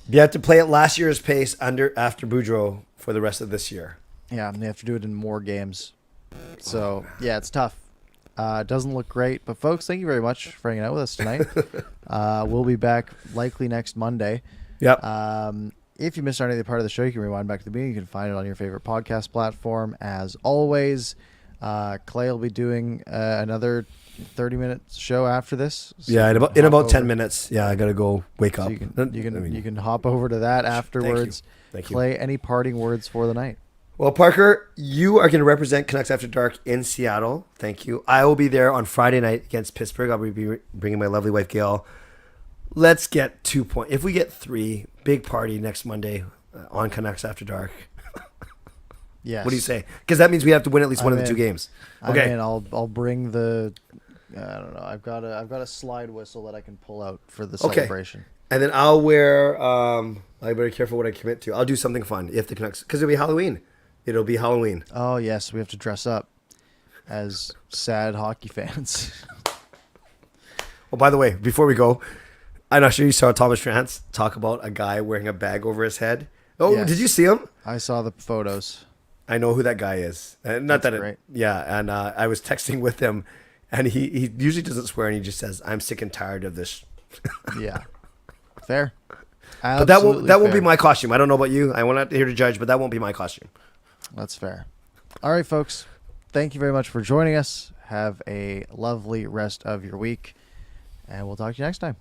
You have to play at last year's pace after Boudreaux for the rest of this year. Yeah, and they have to do it in more games. So, yeah, it's tough. It doesn't look great. But, folks, thank you very much for hanging out with us tonight. We'll be back likely next Monday. Yep. If you missed any part of the show, you can rewind back to the beginning. You can find it on your favorite podcast platform. As always, Clay will be doing another 30-minute show after this. So yeah, in about 10 minutes. Yeah, I got to go wake up. You can hop over to that afterwards. Thank you. Clay, any parting words for the night? Well, Parker, you are going to represent Canucks After Dark in Seattle. Thank you. I will be there on Friday night against Pittsburgh. I'll be bringing my lovely wife, Gail. Let's get 2 points. If we get 3, big party next Monday on Canucks After Dark. Yes. What do you say? Because that means we have to win at least one of the 2 games. Okay. I'll bring the. I don't know. I've got a slide whistle that I can pull out for the celebration. And then I'll wear. I better be careful what I commit to. I'll do something fun if the Canucks, because it'll be Halloween. It'll be Halloween. Oh yes, we have to dress up as sad hockey fans. Oh, by the way, before we go, I'm not sure you saw Thomas Trance talk about a guy wearing a bag over his head. Oh, Yes. did you see him? I saw the photos. I know who that guy is. Not That's that great. yeah, and I was texting with him, and he usually doesn't swear, and he just says, "I'm sick and tired of this." Yeah. Fair. But that won't be fair. my costume. I don't know about you. I won't here to judge, but that won't be my costume. That's fair. All right, folks. Thank you very much for joining us. Have a lovely rest of your week, and we'll talk to you next time.